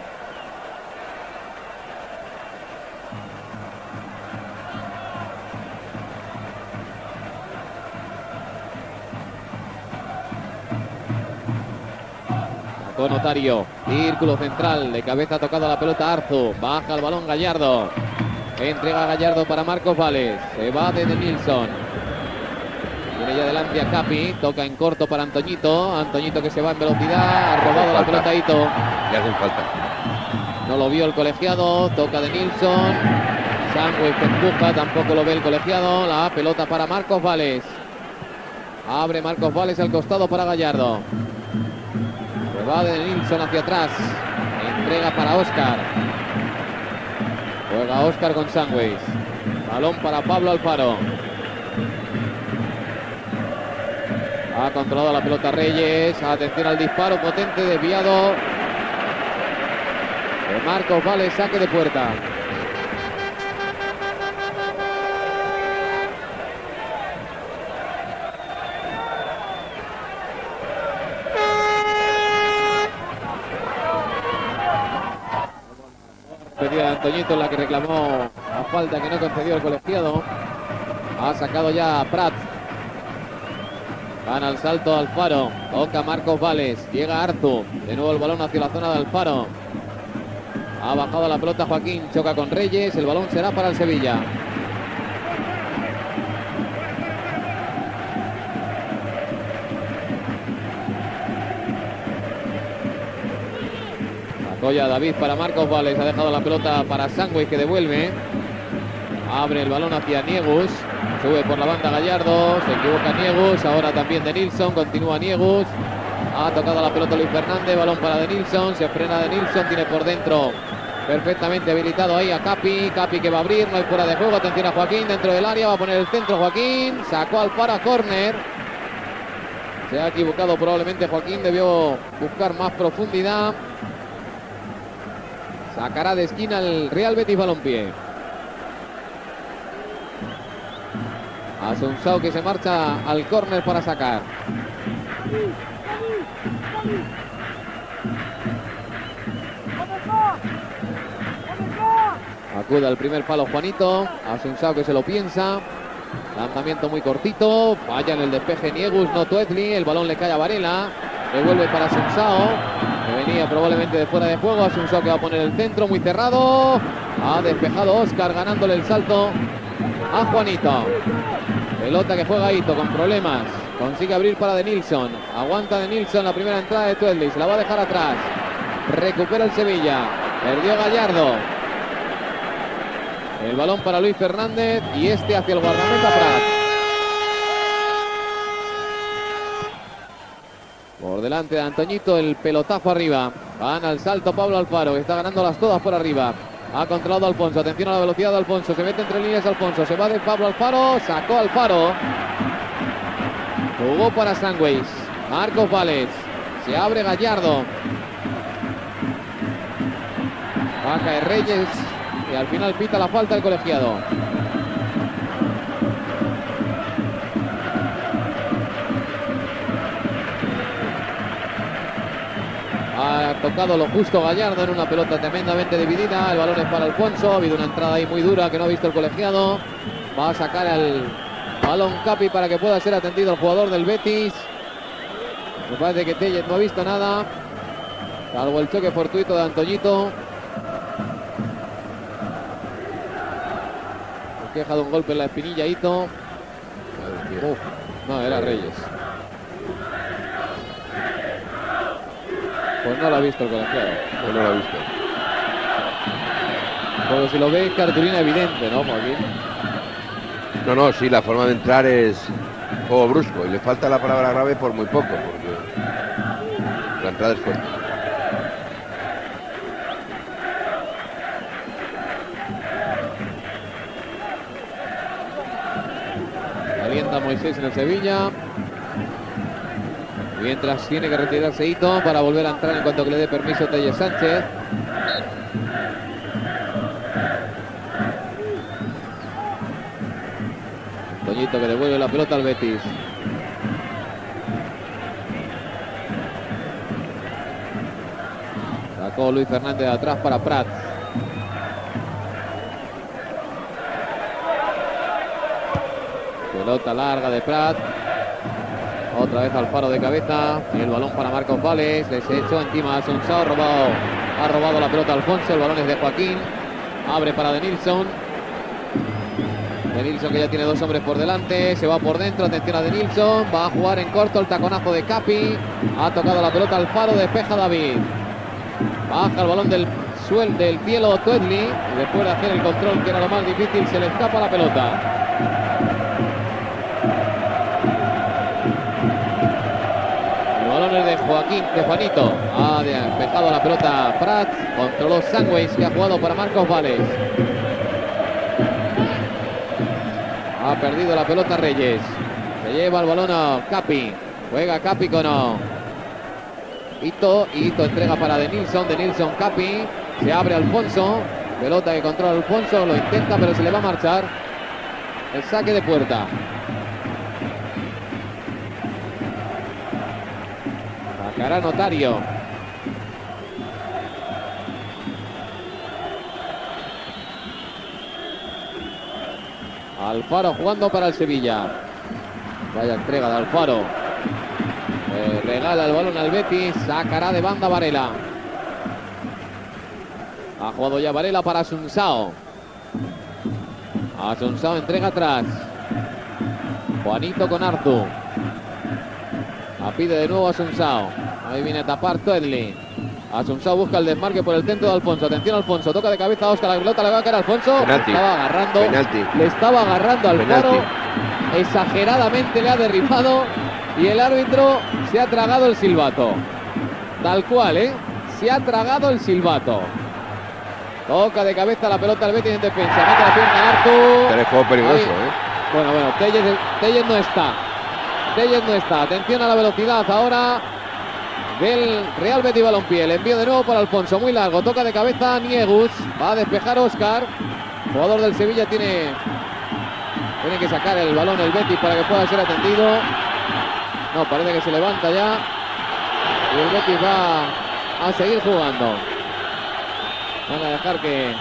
[SPEAKER 1] Con Otario, círculo central, de cabeza ha tocado la pelota Arzu, baja el balón Gallardo, entrega a Gallardo para Marcos Vales, se va de Nilsson, viene ya adelante a Capi, toca en corto para Antoñito, Antoñito que se va en velocidad, ha robado la pelota Ito,
[SPEAKER 5] le hacen falta,
[SPEAKER 1] no lo vio el colegiado, toca de Nilsson, Sangüez que empuja, tampoco lo ve el colegiado, la pelota para Marcos Vales, abre Marcos Vales al costado para Gallardo. Va de Nilsson hacia atrás, entrega para Óscar, juega Óscar con Sangüez, balón para Pablo Alfaro, ha controlado la pelota Reyes, atención al disparo potente, desviado de Marcos Vales, saque de puerta. De Antoñito, en la que reclamó la falta que no concedió el colegiado. Ha sacado ya a Prat. Van al salto Alfaro, toca Marcos Vales, llega Arzu, de nuevo el balón hacia la zona de Alfaro. Ha bajado la pelota Joaquín, choca con Reyes, el balón será para el Sevilla. Colla David para Marcos Vales, ha dejado la pelota para Sangüez que devuelve, abre el balón hacia Niegus, sube por la banda Gallardo, se equivoca Niegus, ahora también de Nilsson, continúa Niegus, ha tocado la pelota Luis Fernández, balón para de Nilsson, se frena de Nilsson, tiene por dentro perfectamente habilitado ahí a Capi, Capi que va a abrir, no hay fuera de juego, atención a Joaquín dentro del área, va a poner el centro Joaquín, sacó al para córner, se ha equivocado probablemente Joaquín, debió buscar más profundidad. Sacará de esquina el Real Betis Balompié. Asunsao que se marcha al córner para sacar. Acude al primer palo Juanito. Asunsao que se lo piensa. Lanzamiento muy cortito. Falla en el despeje Niegus, no Tuetli. El balón le cae a Varela. Devuelve para Asunsao, que venía probablemente de fuera de juego. Asunsao que va a poner el centro muy cerrado. Ha despejado Óscar ganándole el salto a Juanito. Pelota que juega Ito con problemas. Consigue abrir para de Nilsson. Aguanta de Nilsson la primera entrada de Tuetli. Se la va a dejar atrás. Recupera el Sevilla. Perdió Gallardo. El balón para Luis Fernández y este hacia el guardameta Prat. Por delante de Antoñito, el pelotazo arriba. Van al salto Pablo Alfaro, que está ganándolas todas por arriba. Ha controlado Alfonso, atención a la velocidad de Alfonso. Se mete entre líneas Alfonso, se va de Pablo Alfaro. Sacó Alfaro. Jugó para Sangüez. Marcos Vales. Se abre Gallardo. Baja de Reyes. Y al final pita la falta el colegiado. Ha tocado lo justo Gallardo en una pelota tremendamente dividida. El balón es para Alfonso. Ha habido una entrada ahí muy dura que no ha visto el colegiado. Va a sacar el balón Capi para que pueda ser atendido el jugador del Betis. Me parece que Tellez no ha visto nada, salvo el choque fortuito de Antoñito. Queja de un golpe en la espinilla Ito. No, era Reyes. Pues no lo ha visto el colegiado.
[SPEAKER 5] Pues no lo ha visto.
[SPEAKER 1] Pero si lo veis, cartulina evidente, ¿no, Joaquín?
[SPEAKER 5] No, sí, la forma de entrar es juego brusco y le falta la palabra grave por muy poco, porque la entrada es fuerte.
[SPEAKER 1] Alienta Moisés en el Sevilla. Mientras tiene que retirarse Ito para volver a entrar en cuanto que le dé permiso Tellez Sánchez. Toñito que devuelve la pelota al Betis. Sacó Luis Fernández de atrás para Prats. Pelota larga de Prats. Otra vez Alfaro de cabeza. Y el balón para Marcos Vales. Les echó encima a Assunção. Ha robado la pelota Alfonso. El balón es de Joaquín. Abre para Denilson. Denilson, que ya tiene 2 hombres por delante. Se va por dentro. Atención a Denilson. Va a jugar en corto el taconazo de Capi. Ha tocado la pelota Alfaro. Despeja David. Baja el balón del cielo Tuedli. Y después de hacer el control, que era lo más difícil, se le escapa la pelota. De Joaquín, de Juanito. Ha despejado la pelota Prats. Controló Sangües, que ha jugado para Marcos Vales. Ha perdido la pelota Reyes. Se lleva el balón a Capi. Juega Capi con Ito. Ito entrega para Denilson. Denilson, Capi. Se abre Alfonso. Pelota que controla Alfonso. Lo intenta, pero se le va a marchar. El saque de puerta. Sacará Notario. Alfaro jugando para el Sevilla. Vaya entrega de Alfaro. Regala el balón al Betis. Sacará de banda Varela. Ha jugado ya Varela para Assunção. Assunção entrega atrás. Juanito con Artu. La pide de nuevo Assunção. Ahí viene a tapar Tuedli. Assunção busca el desmarque por el centro de Alfonso. Atención Alfonso. Toca de cabeza a Óscar. La pelota le va a caer a Alfonso.
[SPEAKER 5] Penalti.
[SPEAKER 1] Estaba agarrando.
[SPEAKER 5] Penalti.
[SPEAKER 1] Le estaba agarrando al Alfaro.
[SPEAKER 5] Penalti.
[SPEAKER 1] Exageradamente le ha derribado. Y el árbitro se ha tragado el silbato. Tal cual, se ha tragado el silbato. Toca de cabeza la pelota al Betis en defensa. Mete la pierna Artu.
[SPEAKER 5] Pero es juego peligroso,
[SPEAKER 1] Ahí. Bueno, Tellez no está. Tellez no está. Atención a la velocidad ahora del Real Betis Balompié. El envío de nuevo para Alfonso. Muy largo. Toca de cabeza Niegus. Va a despejar Óscar. Jugador del Sevilla tiene que sacar el balón el Betis para que pueda ser atendido. No, parece que se levanta ya. Y el Betis va a seguir jugando. Van a dejar que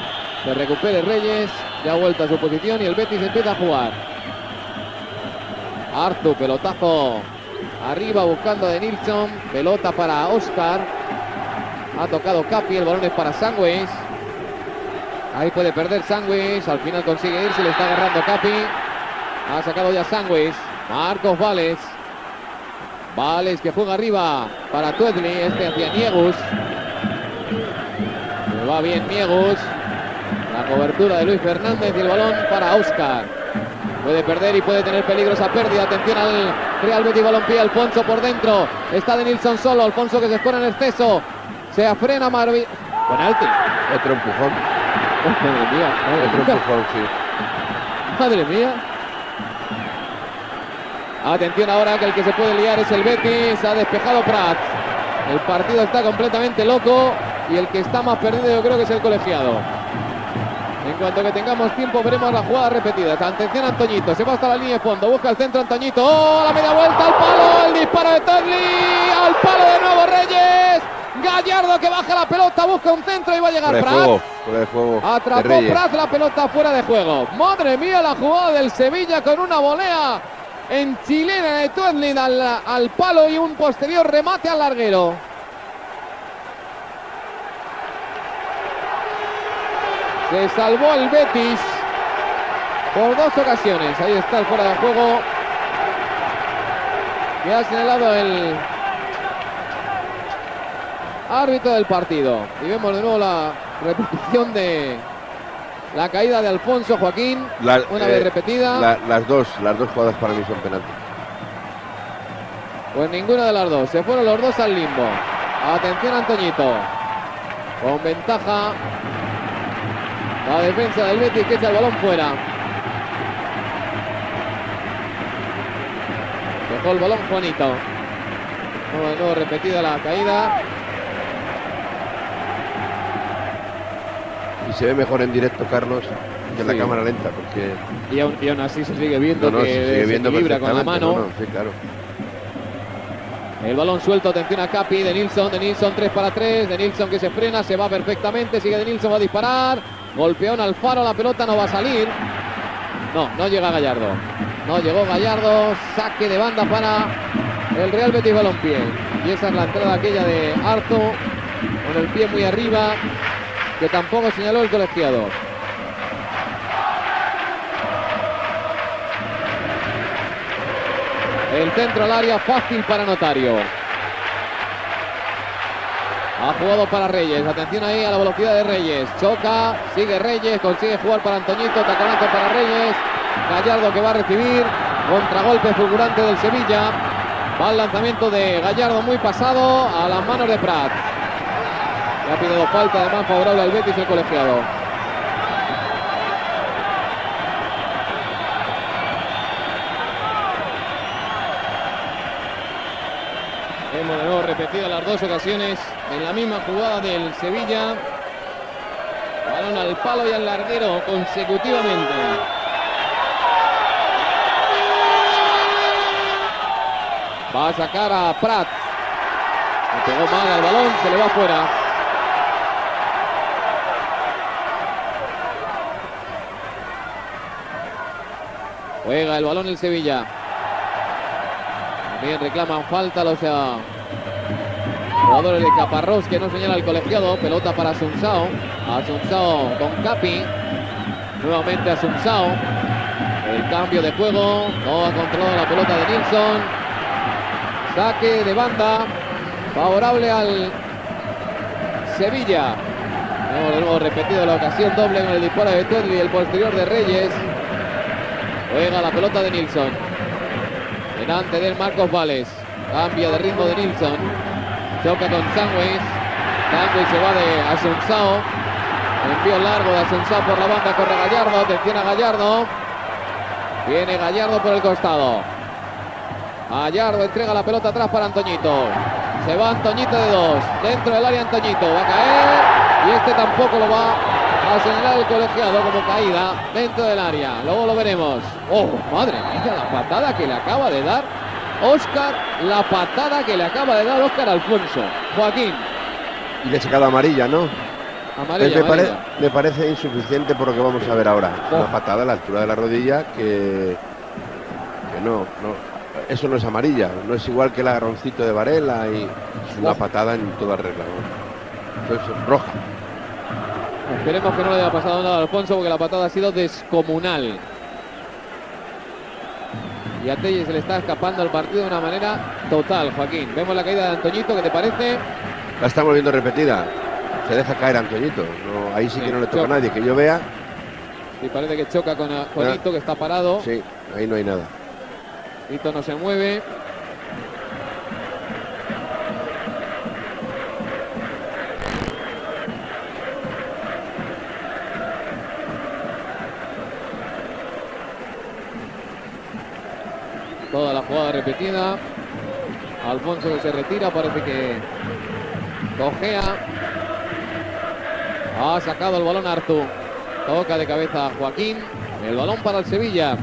[SPEAKER 1] se recupere Reyes. Ya ha vuelto a su posición y el Betis empieza a jugar. Artu, pelotazo arriba buscando a Denilson. Pelota para Óscar. Ha tocado Capi. El balón es para Sangües. Ahí puede perder Sangües. Al final consigue irse. Le está agarrando Capi. Ha sacado ya Sangües. Marcos Vales. Vales que juega arriba para Tuedli. Este hacia Niegus. Le va bien Niegus. La cobertura de Luis Fernández y el balón para Óscar. Puede perder y puede tener peligro esa pérdida. Atención al Real Betis Balompié. Alfonso por dentro. Está Denilson solo. Alfonso que se expone en exceso. Se afrena Marvi. Penalti.
[SPEAKER 5] Otro empujón.
[SPEAKER 1] Madre mía.
[SPEAKER 5] Otro empujón, sí.
[SPEAKER 1] Madre mía. Atención ahora que el que se puede liar es el Betis. Ha despejado Prats. El partido está completamente loco. Y el que está más perdido yo creo que es el colegiado. En cuanto que tengamos tiempo veremos las jugadas repetidas. Atención a Antoñito, se va hasta la línea de fondo, busca el centro Antoñito. ¡Oh, la media vuelta al palo! El disparo de Tuedli, al palo de nuevo Reyes. Gallardo que baja la pelota, busca un centro y va a llegar Prats.
[SPEAKER 5] Fuera de juego.
[SPEAKER 1] Atrapó Prats la pelota fuera de juego. Madre mía, la jugada del Sevilla con una volea en chilena de Tuedli al palo y un posterior remate al larguero. Se salvó el Betis por 2 ocasiones. Ahí está el fuera de juego que ha señalado el árbitro del partido. Y vemos de nuevo la repetición de la caída de Alfonso Joaquín. Una vez repetida.
[SPEAKER 5] Las dos jugadas para mí son penaltis.
[SPEAKER 1] Pues ninguna de las dos. Se fueron los dos al limbo. Atención a Antoñito. Con ventaja. La defensa del Betis que echa el balón fuera. Dejó el balón Juanito. De nuevo repetida la caída.
[SPEAKER 5] Y se ve mejor en directo, Carlos, que en la cámara lenta, porque...
[SPEAKER 1] Y aún así se sigue viendo que
[SPEAKER 5] se sigue viendo
[SPEAKER 1] desequilibra con la mano.
[SPEAKER 5] Sí, claro.
[SPEAKER 1] El balón suelto, atención a Capi, de Nilsson 3 para 3, de Nilsson que se frena, se va perfectamente, sigue de Nilsson, va a disparar, golpeón al faro, la pelota no va a salir. No llega Gallardo. No llegó Gallardo, saque de banda para el Real Betis Balompié. Y esa es la entrada aquella de Arzu, con el pie muy arriba, que tampoco señaló el colegiado. El centro al área, fácil para Notario. Ha jugado para Reyes, atención ahí a la velocidad de Reyes. Choca, sigue Reyes, consigue jugar para Antoñito, taconazo para Reyes. Gallardo que va a recibir, contragolpe fulgurante del Sevilla. Va el lanzamiento de Gallardo muy pasado a las manos de Prat. Le ha pedido falta, además favorable al Betis el colegiado. Hemos de nuevo repetido las dos ocasiones en la misma jugada del Sevilla. Balón al palo y al larguero consecutivamente. Va a sacar a Prat. Le pegó mal al balón, se le va afuera. Juega el balón el Sevilla. También reclaman falta los jugadores de Caparrós, que no señala el colegiado. Pelota para Assunção. Assunção con Capi. Nuevamente Assunção. El cambio de juego. No ha controlado la pelota de Nilsson. Saque de banda. Favorable al Sevilla. Hemos de nuevo repetido la ocasión doble con el disparo de Tudley y el posterior de Reyes. Juega la pelota de Nilsson. Delante del Marcos Vales. Cambia de ritmo de Nilsson. Choca con Sangües. Sangües se va de Assunção. Envío largo de Assunção por la banda. Corre Gallardo. Atención a Gallardo. Viene Gallardo por el costado. Gallardo entrega la pelota atrás para Antoñito. Se va Antoñito de dos. Dentro del área Antoñito. Va a caer. Y este tampoco lo va a señalar el colegiado como caída dentro del área. Luego lo veremos. ¡Oh, madre mía! La patada que le acaba de dar Óscar. La patada que le acaba de dar Óscar Alfonso. Joaquín.
[SPEAKER 5] Y le ha sacado amarilla, ¿no?
[SPEAKER 1] Amarilla,
[SPEAKER 5] me parece insuficiente por lo que vamos a ver ahora. Una patada a la altura de la rodilla que no. Eso no es amarilla. No es igual que el agarroncito de Varela. Y es una patada en toda regla, ¿no? Entonces, roja.
[SPEAKER 1] Esperemos que no le haya pasado nada a Alfonso, porque la patada ha sido descomunal. Y a Telles se le está escapando el partido de una manera total, Joaquín. Vemos la caída de Antoñito, ¿qué te parece?
[SPEAKER 5] La estamos viendo repetida. Se deja caer Antoñito. No, ahí sí que no le toca a nadie. Que yo vea.
[SPEAKER 1] Y parece que choca con Ito, que está parado.
[SPEAKER 5] Sí, ahí no hay nada.
[SPEAKER 1] Ito no se mueve. Toda la jugada repetida. Alfonso que se retira, parece que cojea. Ha sacado el balón Arzu. Toca de cabeza a Joaquín. El balón para el Sevilla.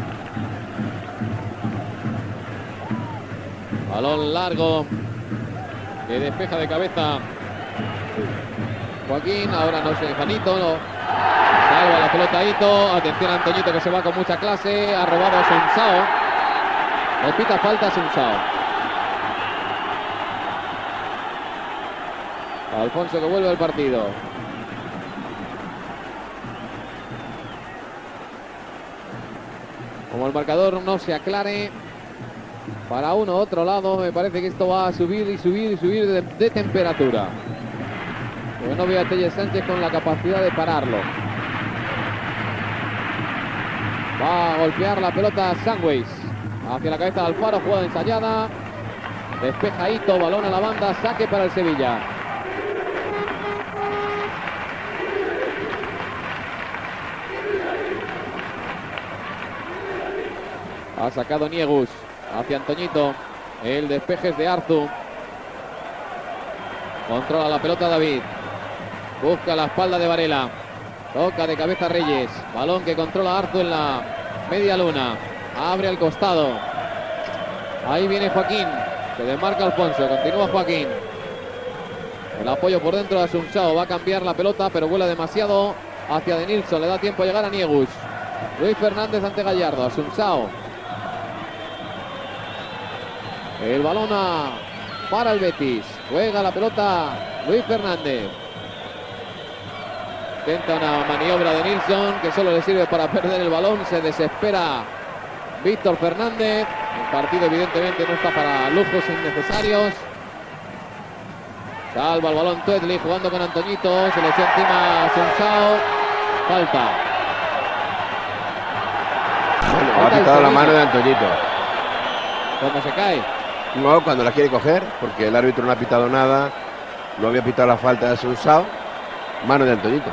[SPEAKER 1] Balón largo que despeja de cabeza Joaquín. Ahora no sé, Juanito no. Salva la pelota Ito. Atención a Antoñito, que se va con mucha clase. Ha robado a Assunção. Le pita falta a Assunção. Alfonso que vuelve al partido. Como el marcador no se aclare para uno u otro lado, me parece que esto va a subir y subir y subir de temperatura. Porque no veo a Telles Sánchez con la capacidad de pararlo. Va a golpear la pelota Sangües. Hacia la cabeza de Alfaro, jugada ensayada. Despeja Ito, balón a la banda, saque para el Sevilla. Ha sacado Niegus hacia Antoñito. El despeje es de Arzu. Controla la pelota David. Busca la espalda de Varela. Toca de cabeza Reyes. Balón que controla Arzu en la media luna. Abre al costado. Ahí viene Joaquín. Se desmarca Alfonso, continúa Joaquín. El apoyo por dentro de Asunsao, va a cambiar la pelota, pero vuela demasiado hacia De Nilsson, le da tiempo a llegar a Niegus. Luis Fernández ante Gallardo, Asunsao. El balón para el Betis, juega la pelota Luis Fernández. Intenta una maniobra de Nilsson que solo le sirve para perder el balón, se desespera Víctor Fernández. El partido evidentemente no está para lujos innecesarios. Salva el balón Tuetli jugando con Antoñito. Se le echa encima Asunsao. Falta.
[SPEAKER 5] Bueno, ha quitado la mano de Antoñito.
[SPEAKER 1] ¿Cómo se cae?
[SPEAKER 5] No, cuando la quiere coger, porque el árbitro no ha pitado nada. No había pitado la falta de Asunsao. Mano de Antoñito.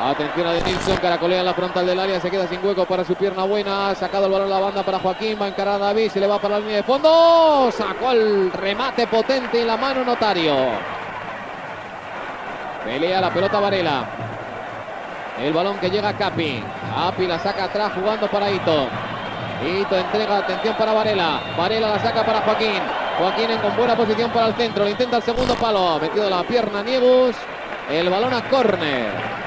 [SPEAKER 1] Atención a De Nilsson, caracolea en la frontal del área, se queda sin hueco para su pierna buena, ha sacado el balón a la banda para Joaquín, va a encarar a David, se le va para la línea de fondo, sacó el remate potente y la mano Notario. Pelea la pelota Varela. El balón que llega a Capi. Capi la saca atrás jugando para Ito. Ito entrega, atención para Varela. Varela la saca para Joaquín. Joaquín con buena posición para el centro, le intenta el segundo palo, ha metido la pierna Niegus. El balón a córner.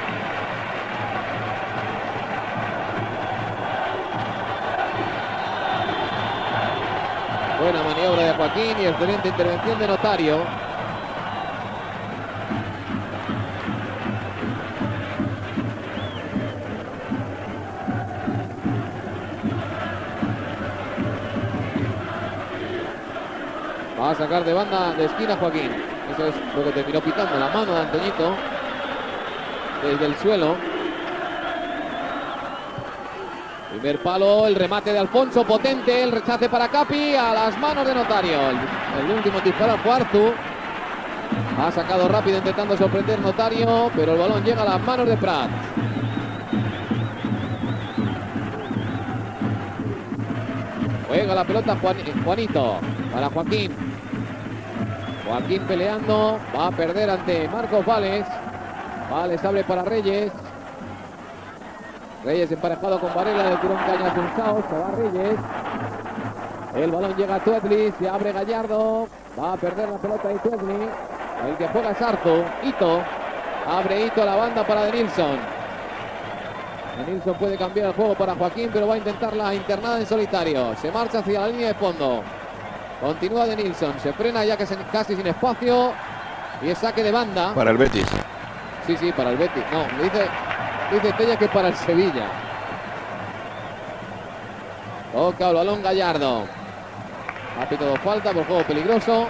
[SPEAKER 1] Buena maniobra de Joaquín y excelente intervención de Notario. Va a sacar de banda de esquina Joaquín. Eso es lo que terminó pitando, la mano de Antoñito desde el suelo. Primer palo, el remate de Alfonso, potente, el rechace para Capi, a las manos de Notario. El último disparo fue Arzu. Ha sacado rápido intentando sorprender Notario, pero el balón llega a las manos de Prat. Juega la pelota Juanito para Joaquín. Joaquín peleando, va a perder ante Marcos Vales. Vales abre para Reyes. Reyes emparejado con Varela, le tiró un caño a Asunsao, se va Reyes. El balón llega a Tuetli, se abre Gallardo, va a perder la pelota de Tuetli. El que juega es Arzu, Ito. Abre Ito a la banda para De Nilsson. De Nilsson puede cambiar el juego para Joaquín, pero va a intentar la internada en solitario. Se marcha hacia la línea de fondo. Continúa De Nilsson, se frena ya que casi sin espacio. Y es saque de banda.
[SPEAKER 5] Para el Betis.
[SPEAKER 1] Sí, para el Betis. No, le dice Tella que para el Sevilla. Toca el balón Gallardo. Ha pitado falta por juego peligroso.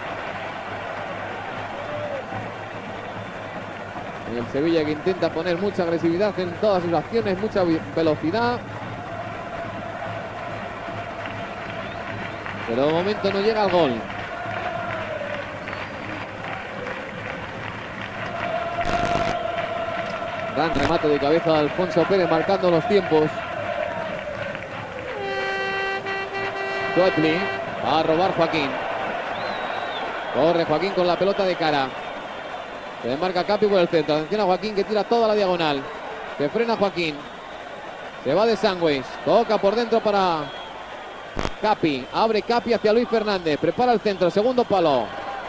[SPEAKER 1] Y el Sevilla que intenta poner mucha agresividad en todas sus acciones, mucha velocidad. Pero de momento no llega al gol. Gran remate de cabeza de Alfonso Pérez marcando los tiempos. Tuetli va a robar Joaquín. Corre Joaquín con la pelota de cara. Se desmarca Capi por el centro. Atención a Joaquín que tira toda la diagonal. Se frena Joaquín. Se va de Sangües. Toca por dentro para Capi. Abre Capi hacia Luis Fernández. Prepara el centro. Segundo palo.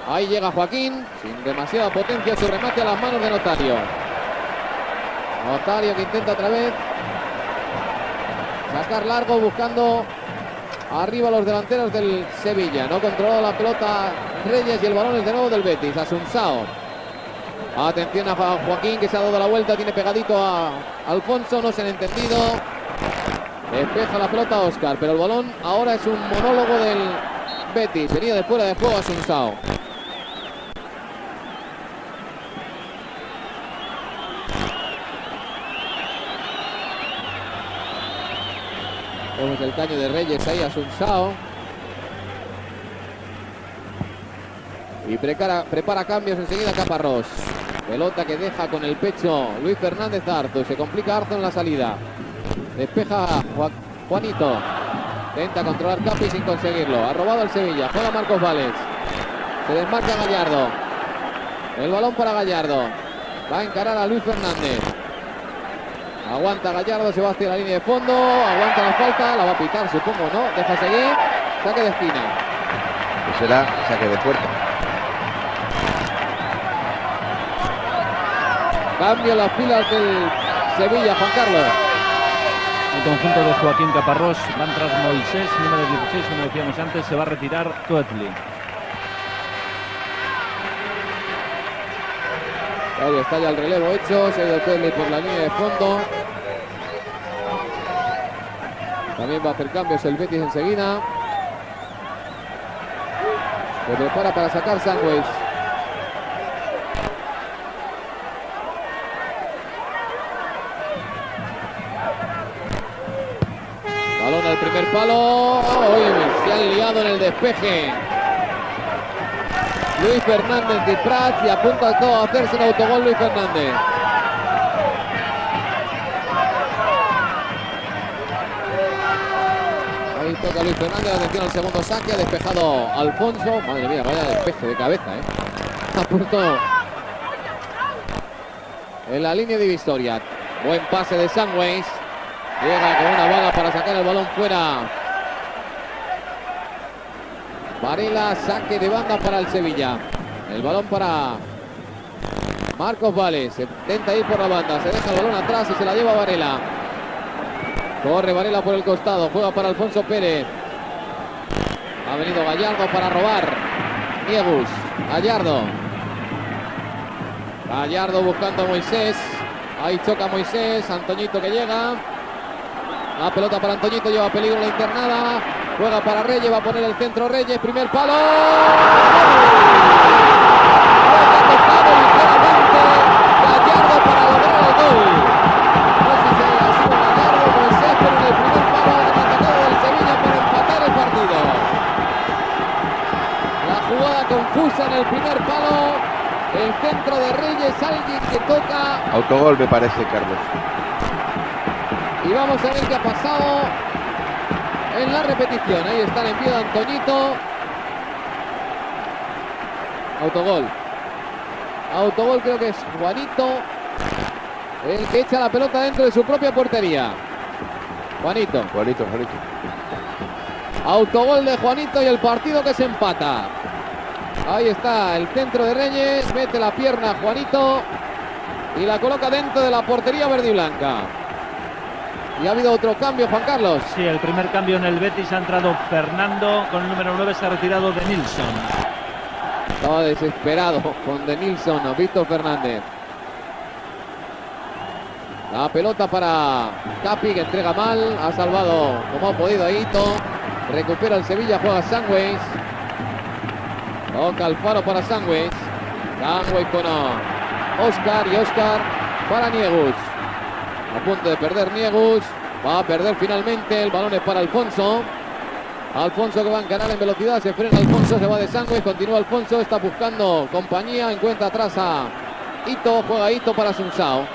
[SPEAKER 1] Ahí llega Joaquín. Sin demasiada potencia su remate a las manos de Notario. Notario que intenta otra vez sacar largo buscando arriba los delanteros del Sevilla. No controló la pelota Reyes y el balón es de nuevo del Betis. Asunsao. Atención a Joaquín que se ha dado la vuelta. Tiene pegadito a Alfonso. No se han entendido. Despeja la pelota Óscar. Pero el balón ahora es un monólogo del Betis. Venía de fuera de juego Asunsao. Vemos el caño de Reyes ahí a Asunsao. Y prepara cambios enseguida Caparrós. Pelota que deja con el pecho Luis Fernández a Arzu. Se complica Arzu en la salida. Despeja Juanito. Intenta controlar Capi sin conseguirlo. Ha robado el Sevilla. Juega Marcos Vales. Se desmarca Gallardo. El balón para Gallardo. Va a encarar a Luis Fernández. Aguanta Gallardo, se va hacia la línea de fondo, aguanta la falta, la va a pitar, supongo, ¿no? Deja seguir, saque de esquina.
[SPEAKER 5] será saque de puerta.
[SPEAKER 1] Cambio las filas del Sevilla, Juan Carlos.
[SPEAKER 8] El conjunto de Joaquín Caparrós van tras Moisés, número 16, como decíamos antes, se va a retirar Coetli.
[SPEAKER 1] Ahí está ya el relevo hecho, se ha ido Coetli por la línea de fondo. También va a hacer cambios el Betis enseguida. Se prepara para sacar Sangües. Balón al primer palo. ¡Uy! Se han liado en el despeje Luis Fernández y Prats, y apunta a todo a hacerse un autogol Luis Fernández. Ahí toca Luis Fernández, atención al segundo saque, ha despejado Alfonso. Madre mía, vaya despeje de cabeza, ha puesto en la línea divisoria. Buen pase de Sangües. Llega con una bala para sacar el balón fuera. Varela, saque de banda para el Sevilla. El balón para Marcos Vales. Se intenta ir por la banda. Se deja el balón atrás y se la lleva Varela. Corre Varela por el costado. Juega para Alfonso Pérez. Ha venido Gallardo para robar. Niegus. Gallardo. Gallardo buscando a Moisés. Ahí choca Moisés. Antoñito que llega. La pelota para Antoñito, lleva peligro la internada. Juega para Reyes, va a poner el centro Reyes, primer palo. Gallardo para lograr el gol. No sé si ha sido Gallardo o Moisés, pero en el primer palo ha atacado del Sevilla para empatar el partido. La jugada confusa en el primer palo. El centro de Reyes, alguien que toca.
[SPEAKER 5] Autogol me parece, Carlos.
[SPEAKER 1] Y vamos a ver qué ha pasado en la repetición. Ahí está el envío de Antoñito. Autogol. Autogol, creo que es Juanito el que echa la pelota dentro de su propia portería. Juanito. Autogol de Juanito y el partido que se empata. Ahí está el centro de Reyes. Mete la pierna Juanito y la coloca dentro de la portería verde y blanca. Y ha habido otro cambio, Juan Carlos.
[SPEAKER 2] Sí, el primer cambio en el Betis, ha entrado Fernando, con el número 9 se ha retirado de Nilsson.
[SPEAKER 1] Estaba desesperado con de Nilsson, Víctor Fernández. La pelota para Capi, que entrega mal, ha salvado como ha podido a Ito. Recupera el Sevilla, juega Sangües. Toca Alfaro para Sangües. Sangües con Oscar y Oscar para Niegus. A punto de perder Niegus. Va a perder finalmente. El balón es para Alfonso. Alfonso que va a ganar en velocidad. Se frena Alfonso. Se va de Sangües. Continúa Alfonso. Está buscando compañía. Encuentra atrás a Ito. Juega Ito para Asunsao.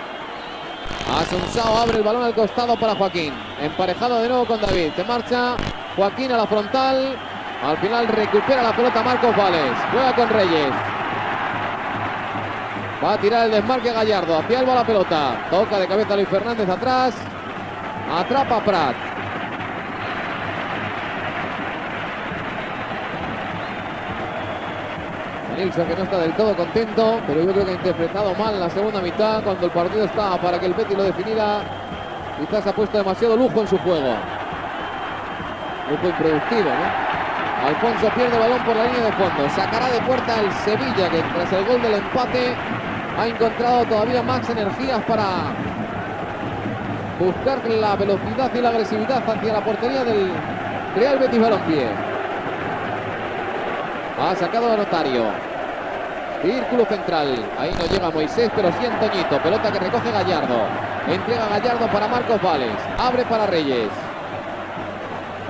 [SPEAKER 1] Asunsao abre el balón al costado para Joaquín. Emparejado de nuevo con David. Se marcha Joaquín a la frontal. Al final recupera la pelota Marcos Vales. Juega con Reyes. Va a tirar el desmarque Gallardo. Hacia él va la pelota. Toca de cabeza Luis Fernández atrás. Atrapa Prat. Nilsson, que no está del todo contento, pero yo creo que ha interpretado mal la segunda mitad. Cuando el partido estaba para que el Betis lo definiera, quizás ha puesto demasiado lujo en su juego. Lujo improductivo, ¿no? Alfonso pierde el balón por la línea de fondo. Sacará de puerta el Sevilla, que tras el gol del empate ha encontrado todavía más energías para buscar la velocidad y la agresividad hacia la portería del Real Betis Balompié. Ha sacado a Notario. Círculo central. Ahí no llega Moisés, pero sí Antoñito. Pelota que recoge Gallardo. Entrega Gallardo para Marcos Vales. Abre para Reyes.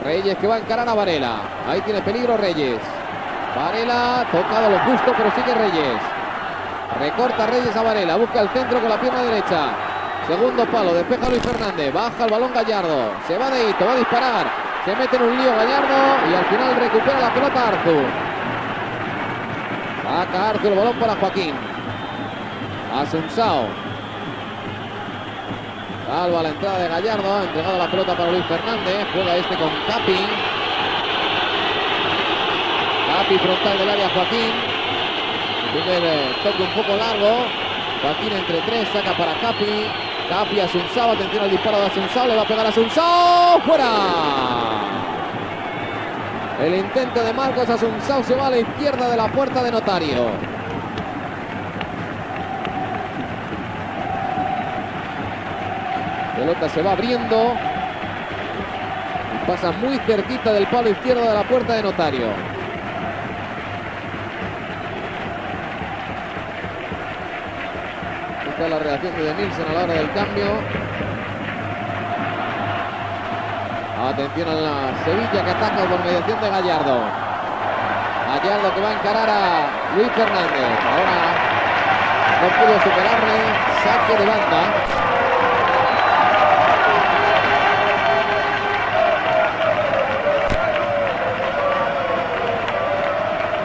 [SPEAKER 1] Reyes que va a encarar a Varela. Ahí tiene peligro Reyes. Varela, tocado lo justo, pero sigue Reyes. Recorta Reyes a Varela. Busca el centro con la pierna derecha. Segundo palo, despeja Luis Fernández. Baja el balón Gallardo. Se va de Ito, va a disparar. Se mete en un lío Gallardo y al final recupera la pelota Artur. Saca Artur el balón para Joaquín. Asunsao. Salva la entrada de Gallardo. Ha entregado la pelota para Luis Fernández. Juega este con Capi. Capi frontal del área, Joaquín. Primer toque un poco largo. Joaquín entre 3, saca para Capi. Capi, Asunsao, atención al disparo de Asunsao, le va a pegar a Asunsao, ¡fuera! El intento de Marcos Asunsao se va a la izquierda de la puerta de Notario. Pelota se va abriendo y pasa muy cerquita del palo izquierdo de la puerta de Notario. Esta es la reacción de Nielsen a la hora del cambio. Atención a la Sevilla que ataca por mediación de Gallardo. Gallardo que va a encarar a Luis Fernández. Ahora no pudo superarle. Saque de banda.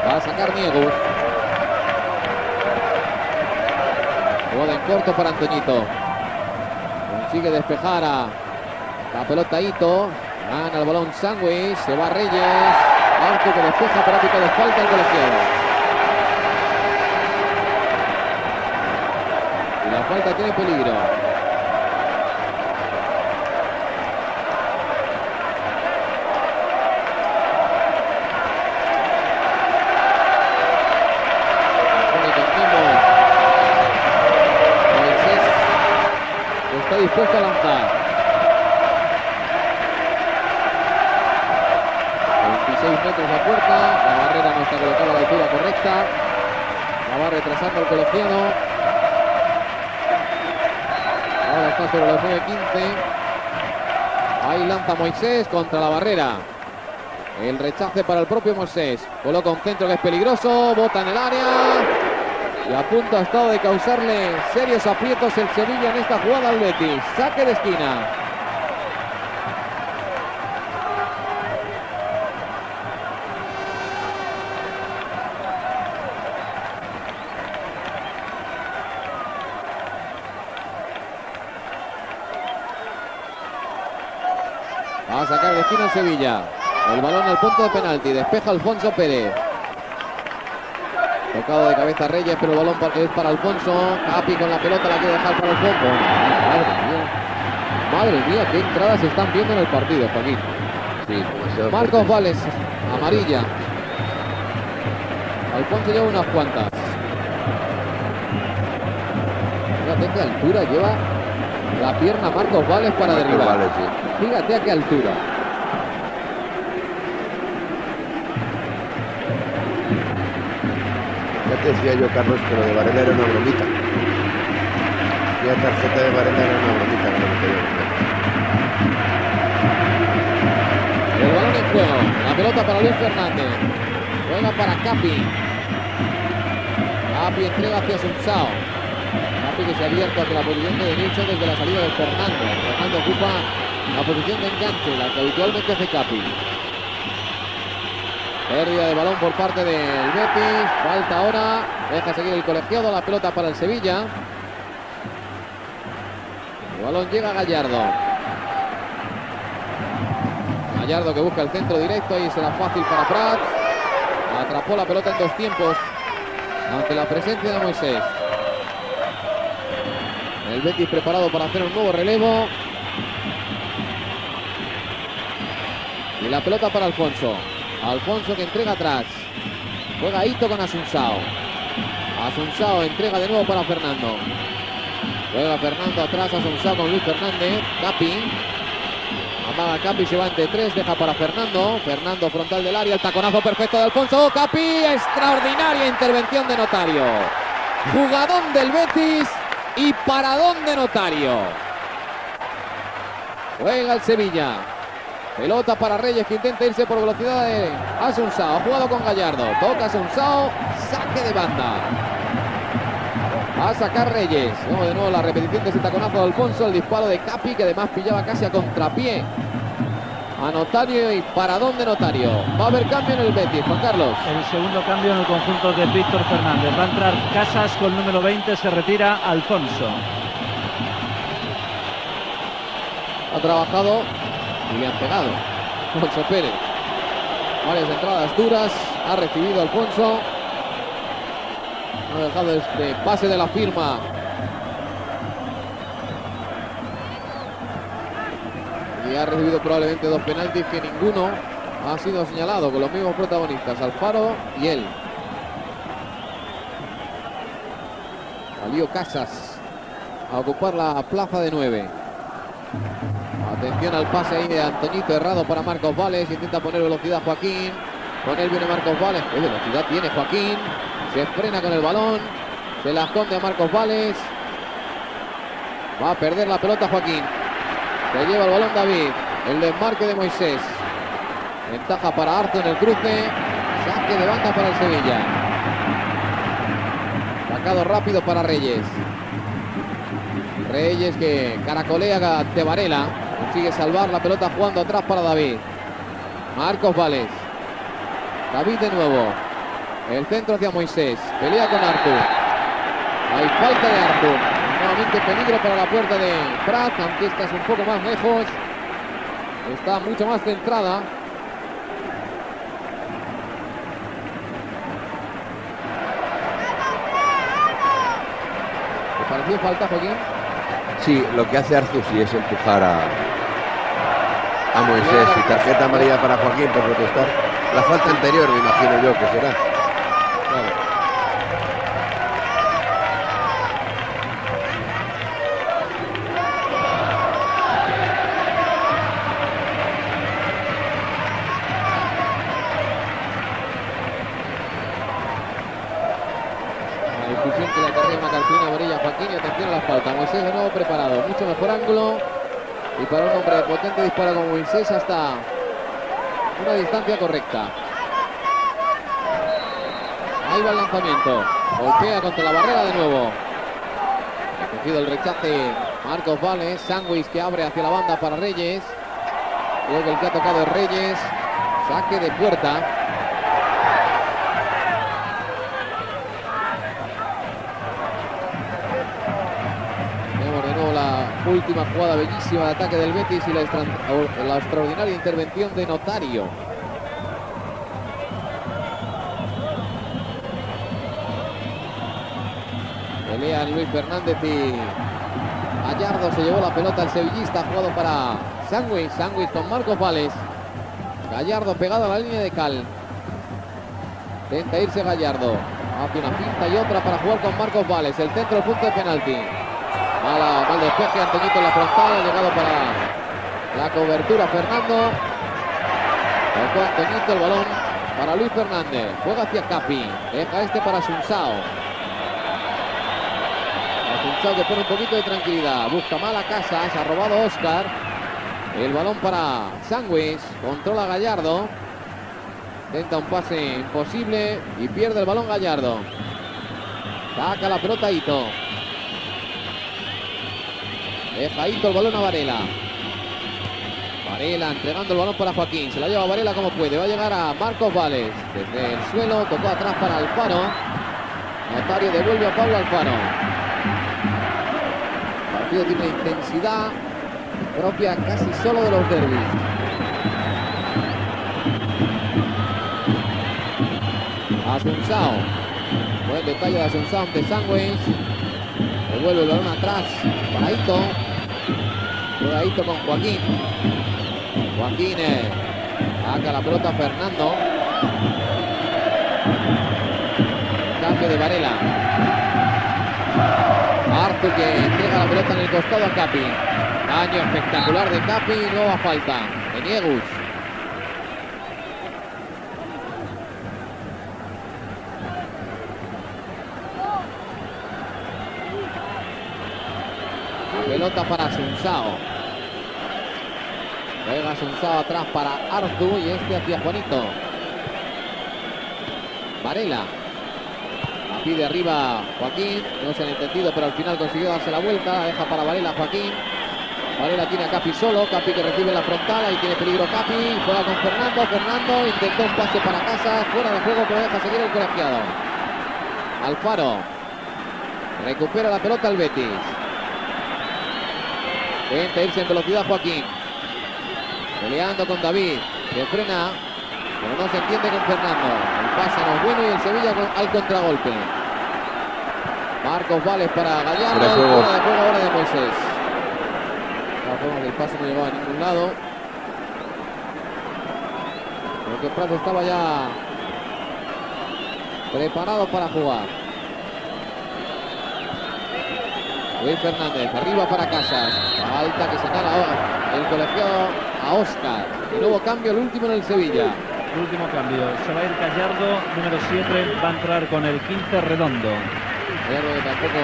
[SPEAKER 1] Va a sacar Niegus. Jugada en corto para Antoñito. Consigue despejar a la pelota Ito. Gana el balón Sandwich. Se va Reyes. Arco que despeja para pico de falta al colegiado. Y la falta tiene peligro. Está dispuesto a lanzar. 26 metros la puerta. La barrera no está colocada a la altura correcta. La va retrasando el colegiado. Ahora está sobre los 9-15. Ahí lanza Moisés contra la barrera. El rechace para el propio Moisés. Coloca un centro que es peligroso. Bota en el área. Y a punto ha estado de causarle serios aprietos el Sevilla en esta jugada al Betis. Saque de esquina. Va a sacar de esquina el Sevilla. El balón al punto de penalti. Despeja Alfonso Pérez. Tocado de cabeza Reyes, pero el balón es para Alfonso. Capi con la pelota la quiere dejar para Alfonso. Madre mía, qué entradas se están viendo en el partido, Joaquín.
[SPEAKER 5] Sí,
[SPEAKER 1] Marcos Vales, amarilla. Alfonso lleva unas cuantas. Fíjate qué altura lleva la pierna Marcos Vales para derribar.
[SPEAKER 5] Vales, sí.
[SPEAKER 1] Fíjate a qué altura.
[SPEAKER 5] Ya te decía yo, Carlos, que lo de Varela era una bromita. La tarjeta de Varela era una bromita.
[SPEAKER 1] El balón en juego. La pelota para Luis Fernández. Juega para Capi. Capi entrega hacia Asunsao. Capi que se ha abierto hacia la posición de derecho desde la salida de Fernando. Fernando ocupa la posición de enganche, la que habitualmente hace Capi. Pérdida de balón por parte del Betis. Falta ahora. Deja seguir el colegiado. La pelota para el Sevilla. El balón llega a Gallardo. Gallardo que busca el centro directo. Ahí será fácil para Prats. Atrapó la pelota en dos tiempos ante la presencia de Moisés. El Betis preparado para hacer un nuevo relevo. Y la pelota para Alfonso. Alfonso que entrega atrás. Juega Ito con Asunsao. Asunsao entrega de nuevo para Fernando. Juega Fernando atrás. Asunsao con Luis Fernández. Capi. Amaga Capi, se va entre tres. Deja para Fernando. Fernando frontal del área. El taconazo perfecto de Alfonso. Capi. Extraordinaria intervención de Notario. Jugadón del Betis y paradón de Notario. Juega el Sevilla. Pelota para Reyes que intenta irse por velocidad de Asunsao. Ha jugado con Gallardo. Toca Asunsao. Saque de banda. Va a sacar Reyes. Vemos de nuevo la repetición de ese taconazo de Alfonso. El disparo de Capi que además pillaba casi a contrapié a Notario y paradón de Notario. Va a haber cambio en el Betis, Juan Carlos.
[SPEAKER 2] El segundo cambio en el conjunto de Víctor Fernández. Va a entrar Casas con número 20. Se retira Alfonso.
[SPEAKER 1] Ha trabajado y le han pegado. Alfonso Pérez. Varias entradas duras. Ha recibido Alfonso. Ha dejado este pase de la firma. Y ha recibido probablemente 2 penaltis que ninguno ha sido señalado, con los mismos protagonistas, Alfaro y él. Salió Casas a ocupar la plaza de 9. Atención al pase ahí de Antoñito, errado para Marcos Vales. Intenta poner velocidad Joaquín. Con él viene Marcos Vales. ¿Qué velocidad tiene Joaquín? Se frena con el balón. Se la esconde a Marcos Vales. Va a perder la pelota Joaquín. Se lleva el balón David. El desmarque de Moisés. Ventaja para Arto en el cruce. Saque de banda para el Sevilla. Sacado rápido para Reyes. Reyes que caracolea ante Varela. Consigue salvar la pelota jugando atrás para David. Marcos Vales. David de nuevo. El centro hacia Moisés. Pelea con Artur. Hay falta de Artur. Nuevamente peligro para la puerta de Prat, aunque esta es un poco más lejos. Está mucho más centrada. ¿Te pareció falta, Joaquín?
[SPEAKER 5] Sí, lo que hace Artur sí es empujar a Moisés, y tarjeta amarilla para Joaquín por protestar. La falta anterior, me imagino yo que será.
[SPEAKER 1] Claro. Que le acarrea una cartulina amarilla a Joaquín, y atención a la falta. Moisés de nuevo preparado, mucho mejor ángulo, y para un hombre de potente disparo como Moisés hasta una distancia correcta. Ahí va el lanzamiento, golpea contra la barrera de nuevo. Ha cogido el rechace Marcos Vales. Sándwich que abre hacia la banda para Reyes. Creo que el que ha tocado es Reyes. Saque de puerta. Última jugada bellísima de ataque del Betis y la extraordinaria intervención de Notario. Pelean Luis Fernández y Gallardo. Se llevó la pelota el sevillista, jugado para Sándwich. Sándwich con Marcos Vales. Gallardo pegado a la línea de cal. Intenta irse Gallardo. Hace una pinta y otra para jugar con Marcos Vales. El centro del punto de penalti. Mal despeje, Antoñito en la frontal, ha llegado para la cobertura Fernando. Tocó Antoñito el balón para Luis Fernández. Juega hacia Capi. Deja este para Asunsao. Asunsao que pone un poquito de tranquilidad. Busca mala casa. Se ha robado Óscar. El balón para Sándwich. Controla Gallardo. Intenta un pase imposible y pierde el balón Gallardo. Saca la pelota Ito. Deja Ito el balón a Varela. Varela entregando el balón para Joaquín. Se la lleva Varela como puede. Va a llegar a Marcos Vales. Desde el suelo tocó atrás para Alfaro. Notario devuelve a Pablo Alfaro. El partido tiene intensidad propia casi solo de los derbis. Asunsao. Buen detalle de Asunsao ante Sándwich. Devuelve el balón atrás para Ito. Juega Ito con Joaquín. Joaquín saca la pelota a Fernando. Cambio de Varela. Artur que entrega la pelota en el costado a Capi. Daño espectacular de Capi. Nueva falta de Niegus. Pelota para Asunsao. Juega Asunsao atrás para Artur y este hacia Juanito. Varela. La pide arriba Joaquín. No se han entendido, pero al final consiguió darse la vuelta. La deja para Varela Joaquín. Varela tiene a Capi solo. Capi que recibe la frontal. Ahí tiene peligro Capi. Juega con Fernando. Fernando intentó un pase para casa. Fuera de juego, pero deja seguir el colegiado. Alfaro. Recupera la pelota el Betis. Intenta irse en velocidad Joaquín. Peleando con David. Se frena pero no se entiende con Fernando. El pase no es bueno y el Sevilla al contragolpe. Marcos Vales para Gallardo, fuera de juego ahora de Moisés. El pase no llegaba a ningún lado. Porque Prat estaba ya preparado para jugar. Luis Fernández, arriba para Casas. Falta que señala el colegiado a Óscar. Y nuevo cambio, el último en el Sevilla.
[SPEAKER 2] El último cambio. Se va a ir Gallardo, número 7. Va a entrar con el 15 Redondo.
[SPEAKER 1] Gallardo que tampoco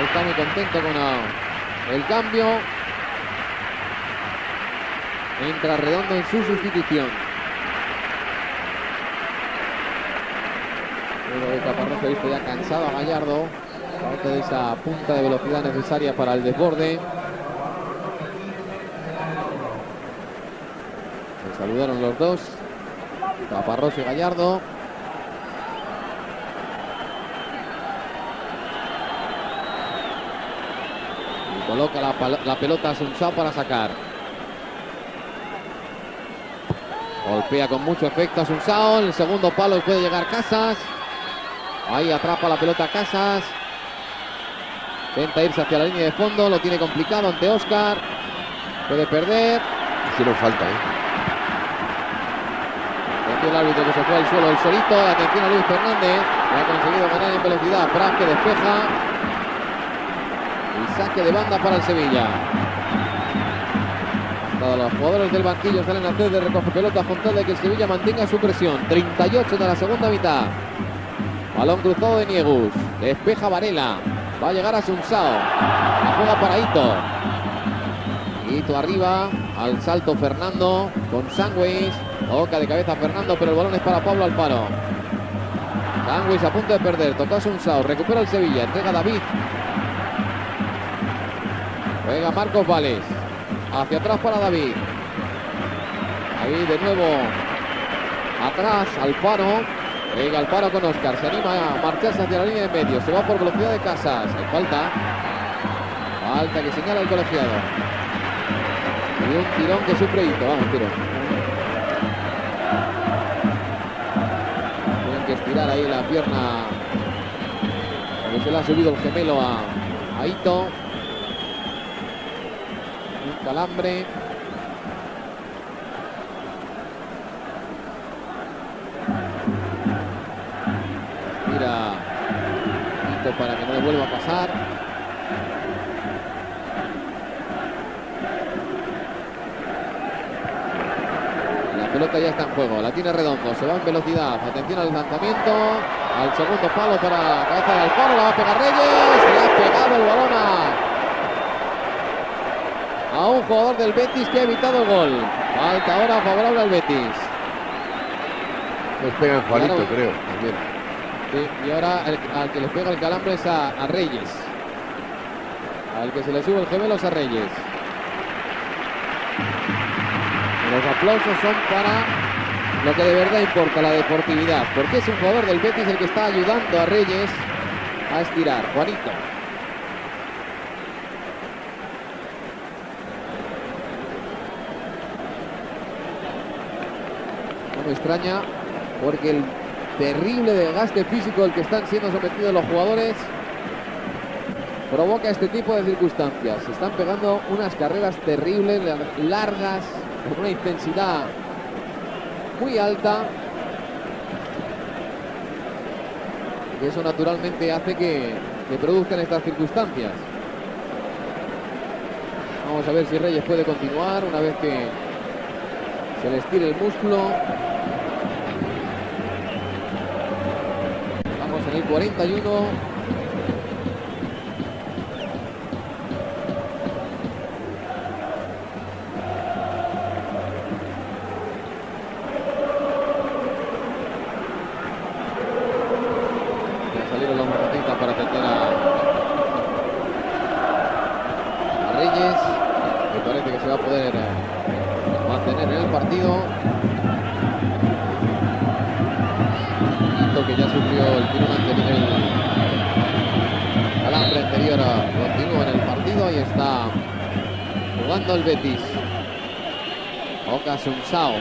[SPEAKER 1] está muy contento con el cambio. Entra Redondo en su sustitución. Luego de Caparrós he visto ya cansado a Gallardo. Parte de esa punta de velocidad necesaria para el desborde. Se saludaron los dos, Caparrós y Gallardo. Y coloca la pelota a Sunsao para sacar. Golpea con mucho efecto a Sunsao. En el segundo palo puede llegar Casas. Ahí atrapa la pelota Casas. Intenta irse hacia la línea de fondo. Lo tiene complicado ante Óscar. Puede perder.
[SPEAKER 5] Hicieron falta,
[SPEAKER 1] El árbitro que se fue al suelo el solito. Atención a Luis Fernández. Que ha conseguido ganar en velocidad. Prat que despeja. Y saque de banda para el Sevilla. Hasta los jugadores del banquillo salen a hacer de recoge pelota con tal de que el Sevilla mantenga su presión. 38 de la segunda mitad. Balón cruzado de Niegus. Despeja Varela. Va a llegar a Sunsao. La juega para Ito. Ito arriba. Al salto Fernando. Con Sangües. Toca de cabeza Fernando, pero el balón es para Pablo Alfaro. Sangües a punto de perder. Tocó a Sunsao. Recupera el Sevilla. Entrega a David. Juega Marcos Vales. Hacia atrás para David. Ahí de nuevo. Atrás Alfaro. Llega Alfaro con Óscar. Se anima a marcharse hacia la línea de medio. Se va por velocidad de Casas. Hay falta. Falta que señala el colegiado. Y un tirón que sufre Ito. Vamos, tirón. Tienen que estirar ahí la pierna. Porque se le ha subido el gemelo a Ito. Un calambre. Mira Ito para que no le vuelva a pasar. La pelota ya está en juego, la tiene Redondo, se va en velocidad. Atención al lanzamiento, al segundo palo para la cabeza de Alfaro, la va a pegar Reyes. Se le ha pegado el balón a un jugador del Betis que ha evitado el gol. Falta ahora favorable al Betis.
[SPEAKER 5] Les pegan Juanito, claro, creo, también.
[SPEAKER 1] Sí, y ahora al que le pega el calambre es a Reyes. Al que se le sube el gemelo es a Reyes. Los aplausos son para lo que de verdad importa, la deportividad. Porque es un jugador del Betis el que está ayudando a Reyes a estirar. Juanito. No me extraña porque el terrible desgaste físico al que están siendo sometidos los jugadores provoca este tipo de circunstancias. Se están pegando unas carreras terribles, largas, con una intensidad muy alta. Y eso naturalmente hace que produzcan estas circunstancias. Vamos a ver si Reyes puede continuar una vez que se le estire el músculo. En el 41. Ya salieron los motocistas para atender a Reyes, que parece que se va a poder mantener en el partido. Que ya sufrió el tirón anterior, el calambre anterior, continúa en el partido y está jugando el Betis. Toca Sunsao.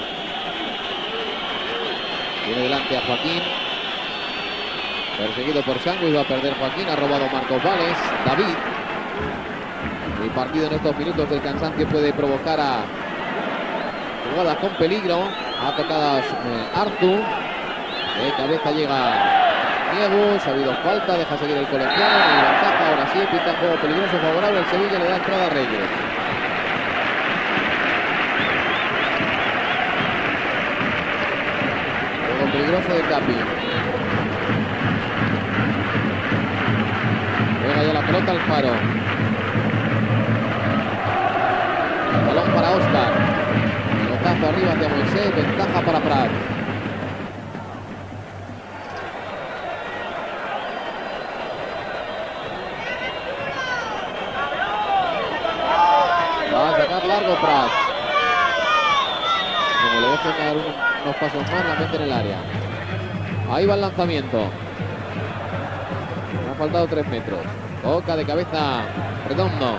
[SPEAKER 1] Tiene delante a Joaquín. Perseguido por Sangui, va a perder Joaquín. Ha robado Marcos Vales. David. El partido en estos minutos del cansancio puede provocar a jugadas con peligro. Ha tocado Artur. De cabeza llega Niegus. Ha habido falta. Deja seguir el colegiado. En ventaja. Ahora sí. Pinta juego peligroso favorable. El Sevilla le da entrada a Reyes. Juego peligroso de Capi. Juega ya la pelota al Faro. El balón para Óscar. Pelotazo arriba hacia Moisés. Ventaja para Prat. Va a sacar largo Prat. Como le dejen dar unos pasos más, la mete en el área. Ahí va el lanzamiento. Me ha faltado 3 metros. Toca de cabeza Redondo.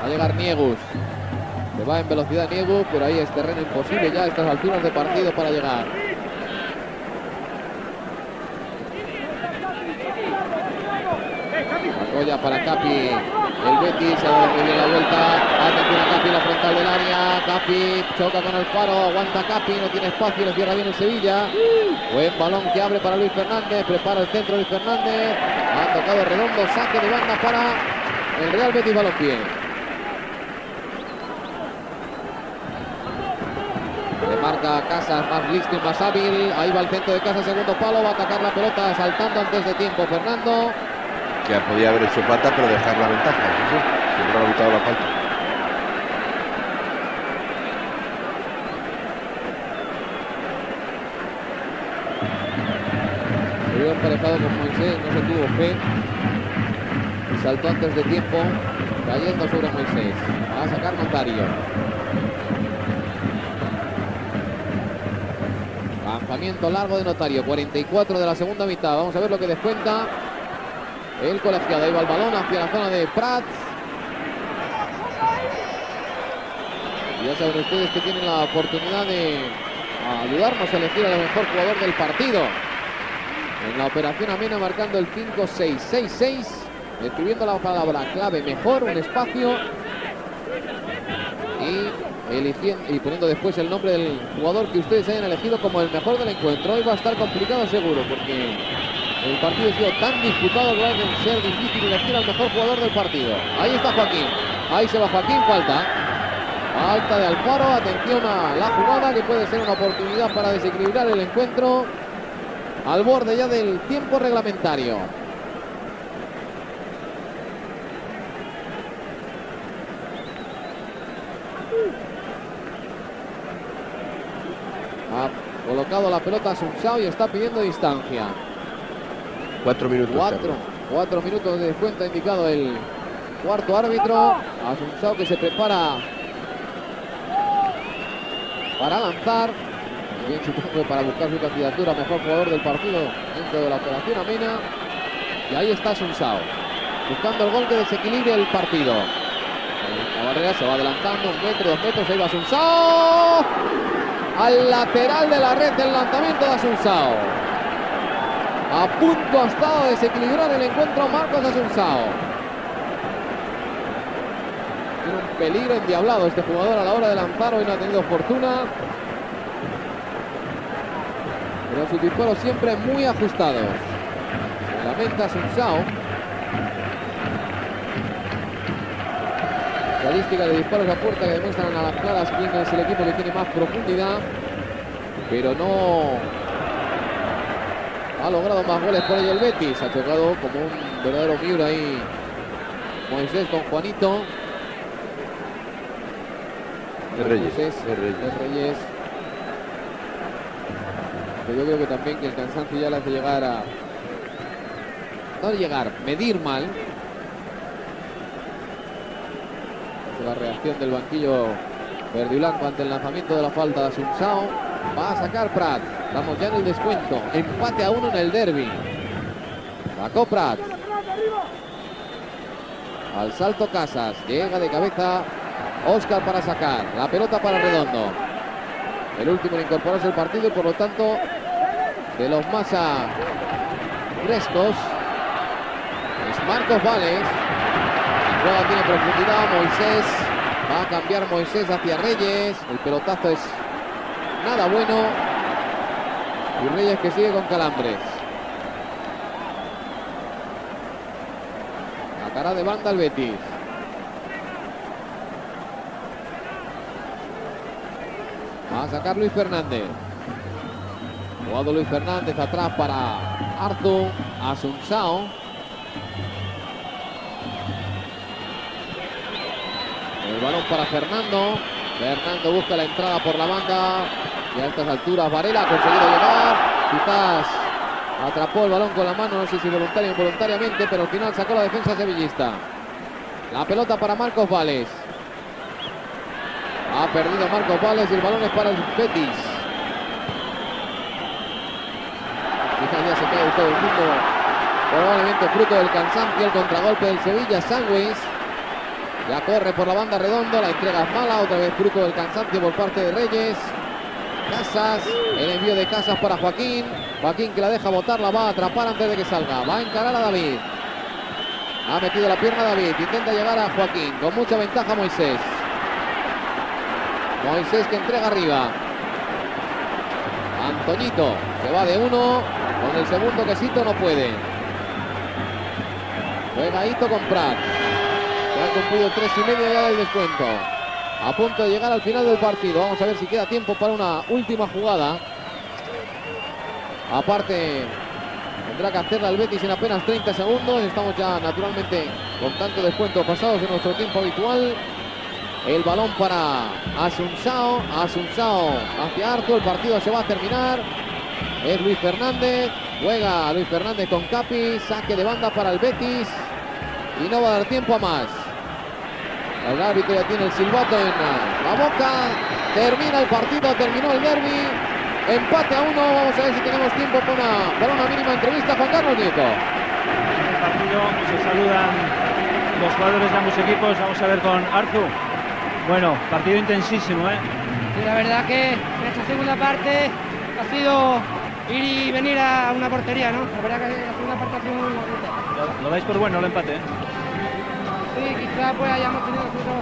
[SPEAKER 1] Va a llegar Niegus. Se va en velocidad Niegus, pero ahí es terreno imposible ya a estas alturas de partido para llegar. Apoya para Capi. El Betis se da muy bien la vuelta. Atención a Capi en la frontal del área. Capi choca con el Faro. Aguanta Capi. No tiene espacio. Lo cierra bien el Sevilla. Buen balón que abre para Luis Fernández. Prepara el centro Luis Fernández. Ha tocado Redondo. Saque de banda para el Real Betis Balompié. Le marca Casas, más listo y más hábil. Ahí va el centro de Casas, segundo palo. Va a atacar la pelota saltando antes de tiempo Fernando.
[SPEAKER 5] Que podía haber hecho falta, pero dejar la ventaja. ¿Sí? Siempre ha evitado la falta.
[SPEAKER 1] Se vio emparejado con Moisés, no se tuvo fe. Y saltó antes de tiempo, cayendo sobre Moisés. Va a sacar Notario. Lanzamiento largo de Notario, 44 de la segunda mitad. Vamos a ver lo que descuenta el colegiado. Ahí va el balón hacia la zona de Prats. Y ya saben ustedes que tienen la oportunidad de ayudarnos a elegir al mejor jugador del partido. En la operación Amena marcando el 5-6-6-6. Escribiendo la palabra clave mejor, un espacio. Y eligiendo y poniendo después el nombre del jugador que ustedes hayan elegido como el mejor del encuentro. Hoy va a estar complicado seguro porque el partido ha sido tan disputado que va a ser difícil elegir al mejor jugador del partido. Ahí está Joaquín. Ahí se va Joaquín. Falta de Alfaro. Atención a la jugada que puede ser una oportunidad para desequilibrar el encuentro. Al borde ya del tiempo reglamentario. Ha colocado la pelota a Sunsao y está pidiendo distancia.
[SPEAKER 5] 4 minutos.
[SPEAKER 1] 4 minutos de descuento ha indicado el cuarto árbitro. Asunsao que se prepara para lanzar. Bien, supongo que para buscar su candidatura a mejor jugador del partido dentro de la operación Amena. Y ahí está Asunsao, buscando el gol que desequilibre el partido. La barrera se va adelantando, 1 metro, 2 metros. Ahí va Asunsao. Al lateral de la red el lanzamiento de Asunsao. A punto ha estado de desequilibrar el encuentro Marcos Asunsao. Tiene un peligro endiablado este jugador a la hora de lanzar. Hoy no ha tenido fortuna. Pero sus disparos siempre muy ajustados. Se lamenta Asunsao. Estadística de disparos a puerta que demuestran a las claras quién es el equipo que tiene más profundidad. Pero no ha logrado más goles por ello el Betis. Ha chocado como un verdadero Miura ahí Moisés con Juanito.
[SPEAKER 5] De Reyes.
[SPEAKER 1] Pero yo creo que también que el cansancio ya le hace llegar a... No llegar, medir mal. La reacción del banquillo verde y blanco ante el lanzamiento de la falta de Asunsao. Va a sacar Prat. Estamos ya en el descuento. Empate a 1 en el derbi. Sacó Prat. Al salto Casas. Llega de cabeza Óscar para sacar. La pelota para Redondo. El último en incorporarse al partido y por lo tanto de los más frescos es Marcos Vales. La jugada tiene profundidad, Moisés, va a cambiar Moisés hacia Reyes, el pelotazo es nada bueno y Reyes que sigue con calambres. La cara de banda al Betis. Va a sacar Luis Fernández. Jugado Luis Fernández atrás para Arzu, Asunsao. El balón para Fernando. Fernando busca la entrada por la banda. Y a estas alturas Varela ha conseguido llegar. Quizás atrapó el balón con la mano, no sé si voluntario o involuntariamente, pero al final sacó la defensa sevillista. La pelota para Marcos Vales. Ha perdido Marcos Vales y el balón es para el Betis. Quizás ya se cae todo el mundo. Probablemente fruto del cansancio, el contragolpe del Sevilla. Sangües ya corre por la banda Redondo, la entrega es mala, otra vez fruto del cansancio por parte de Reyes. Casas, el envío de Casas para Joaquín. Joaquín que la deja botar, la va a atrapar antes de que salga. Va a encarar a David. Ha metido la pierna David, intenta llegar a Joaquín. Con mucha ventaja Moisés. Moisés que entrega arriba. Antoñito se va de uno. Con el segundo quesito no puede. Juega Ito con Prat. Se ha cumplido 3,5 ya del descuento. A punto de llegar al final del partido. Vamos a ver si queda tiempo para una última jugada. Aparte, tendrá que hacerla el Betis en apenas 30 segundos. Estamos ya naturalmente con tanto descuento pasados de nuestro tiempo habitual. El balón para Asunsao. Asunsao hacia Arzu. El partido se va a terminar. Es Luis Fernández. Juega Luis Fernández con Capi. Saque de banda para el Betis. Y no va a dar tiempo a más. El árbitro ya tiene el silbato en la boca. Termina el partido, terminó el derbi. Empate a 1. Vamos a ver si tenemos tiempo para una mínima entrevista. Juan Carlos Nieto.
[SPEAKER 2] En el partido se saludan los jugadores de ambos equipos. Vamos a ver con Arzu. Bueno, partido intensísimo, ¿eh?
[SPEAKER 9] Sí, la verdad que en esta segunda parte ha sido ir y venir a una portería, ¿no? La verdad que la segunda parte ha sido muy bonita.
[SPEAKER 2] Lo dais por bueno el empate, ¿eh?
[SPEAKER 9] Sí, quizás pues hayamos tenido nosotros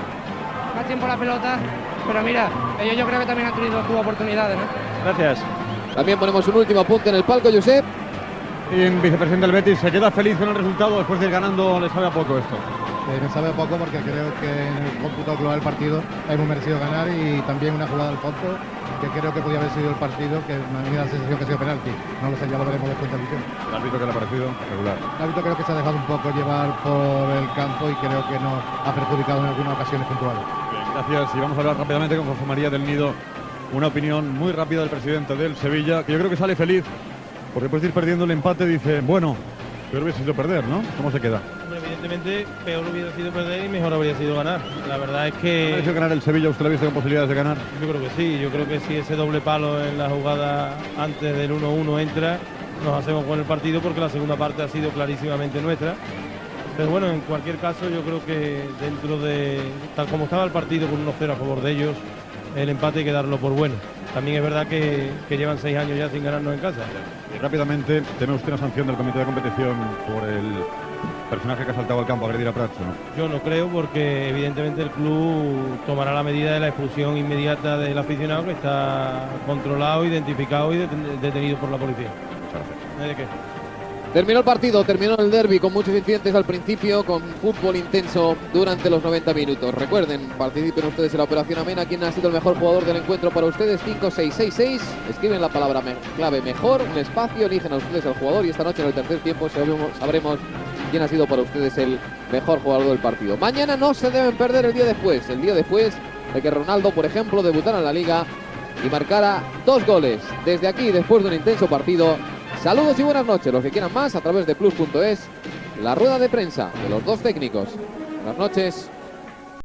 [SPEAKER 9] más tiempo la pelota, pero mira, ellos yo creo que también han tenido sus oportunidades, ¿no?
[SPEAKER 2] Gracias.
[SPEAKER 1] También ponemos un último apunte en el palco, Josep.
[SPEAKER 6] Y vicepresidente del Betis, ¿se queda feliz con el resultado después de ir ganando? ¿Le sabe a poco esto?
[SPEAKER 10] Me sabe a poco porque creo que en el cómputo global del partido hemos merecido ganar y también una jugada al fondo que creo que podía haber sido el partido, que me da la sensación que ha sido penalti. No lo sé, ya lo veremos después de la visión.
[SPEAKER 6] ¿El árbitro que le ha parecido? Regular.
[SPEAKER 10] El árbitro creo que se ha dejado un poco llevar por el campo y creo que nos ha perjudicado en algunas ocasiones puntuales.
[SPEAKER 6] Bien, gracias. Y vamos a hablar rápidamente con José María del Nido. Una opinión muy rápida del presidente del Sevilla, que yo creo que sale feliz, porque después de ir perdiendo el empate dice, bueno, peor hubiese sido perder, ¿no? ¿Cómo se queda?
[SPEAKER 11] Evidentemente, peor hubiera sido perder y mejor habría sido ganar. La verdad es que...
[SPEAKER 6] ¿Ha hecho ganar el Sevilla? ¿Usted lo ha visto con posibilidades de ganar?
[SPEAKER 11] Yo creo que sí. Yo creo que si ese doble palo en la jugada antes del 1-1 entra, nos hacemos con el partido porque la segunda parte ha sido clarísimamente nuestra. Pero bueno, en cualquier caso, yo creo que dentro de... tal como estaba el partido con 1-0 a favor de ellos, el empate hay que darlo por bueno. También es verdad que llevan 6 años ya sin ganarnos en casa.
[SPEAKER 6] Y rápidamente, ¿teme usted una sanción del comité de competición por el personaje que ha saltado al campo a agredir a Prats, ¿no?
[SPEAKER 11] Yo no creo, porque evidentemente el club tomará la medida de la expulsión inmediata del aficionado, que está controlado, identificado y detenido por la policía.
[SPEAKER 6] Muchas gracias.
[SPEAKER 11] ¿De qué?
[SPEAKER 1] Terminó el partido, terminó el derbi con muchos incidentes al principio, con fútbol intenso durante los 90 minutos. Recuerden, participen ustedes en la Operación Amena. ¿Quién ha sido el mejor jugador del encuentro para ustedes? 5666. Escriben la palabra clave mejor, un espacio, eligen a ustedes al jugador y esta noche en el tercer tiempo sabremos quién ha sido para ustedes el mejor jugador del partido. Mañana no se deben perder el día después de que Ronaldo, por ejemplo, debutara en la Liga y marcara 2 goles. Desde aquí, después de un intenso partido, saludos y buenas noches. Los que quieran más, a través de plus.es, la rueda de prensa de los 2 técnicos. Buenas noches.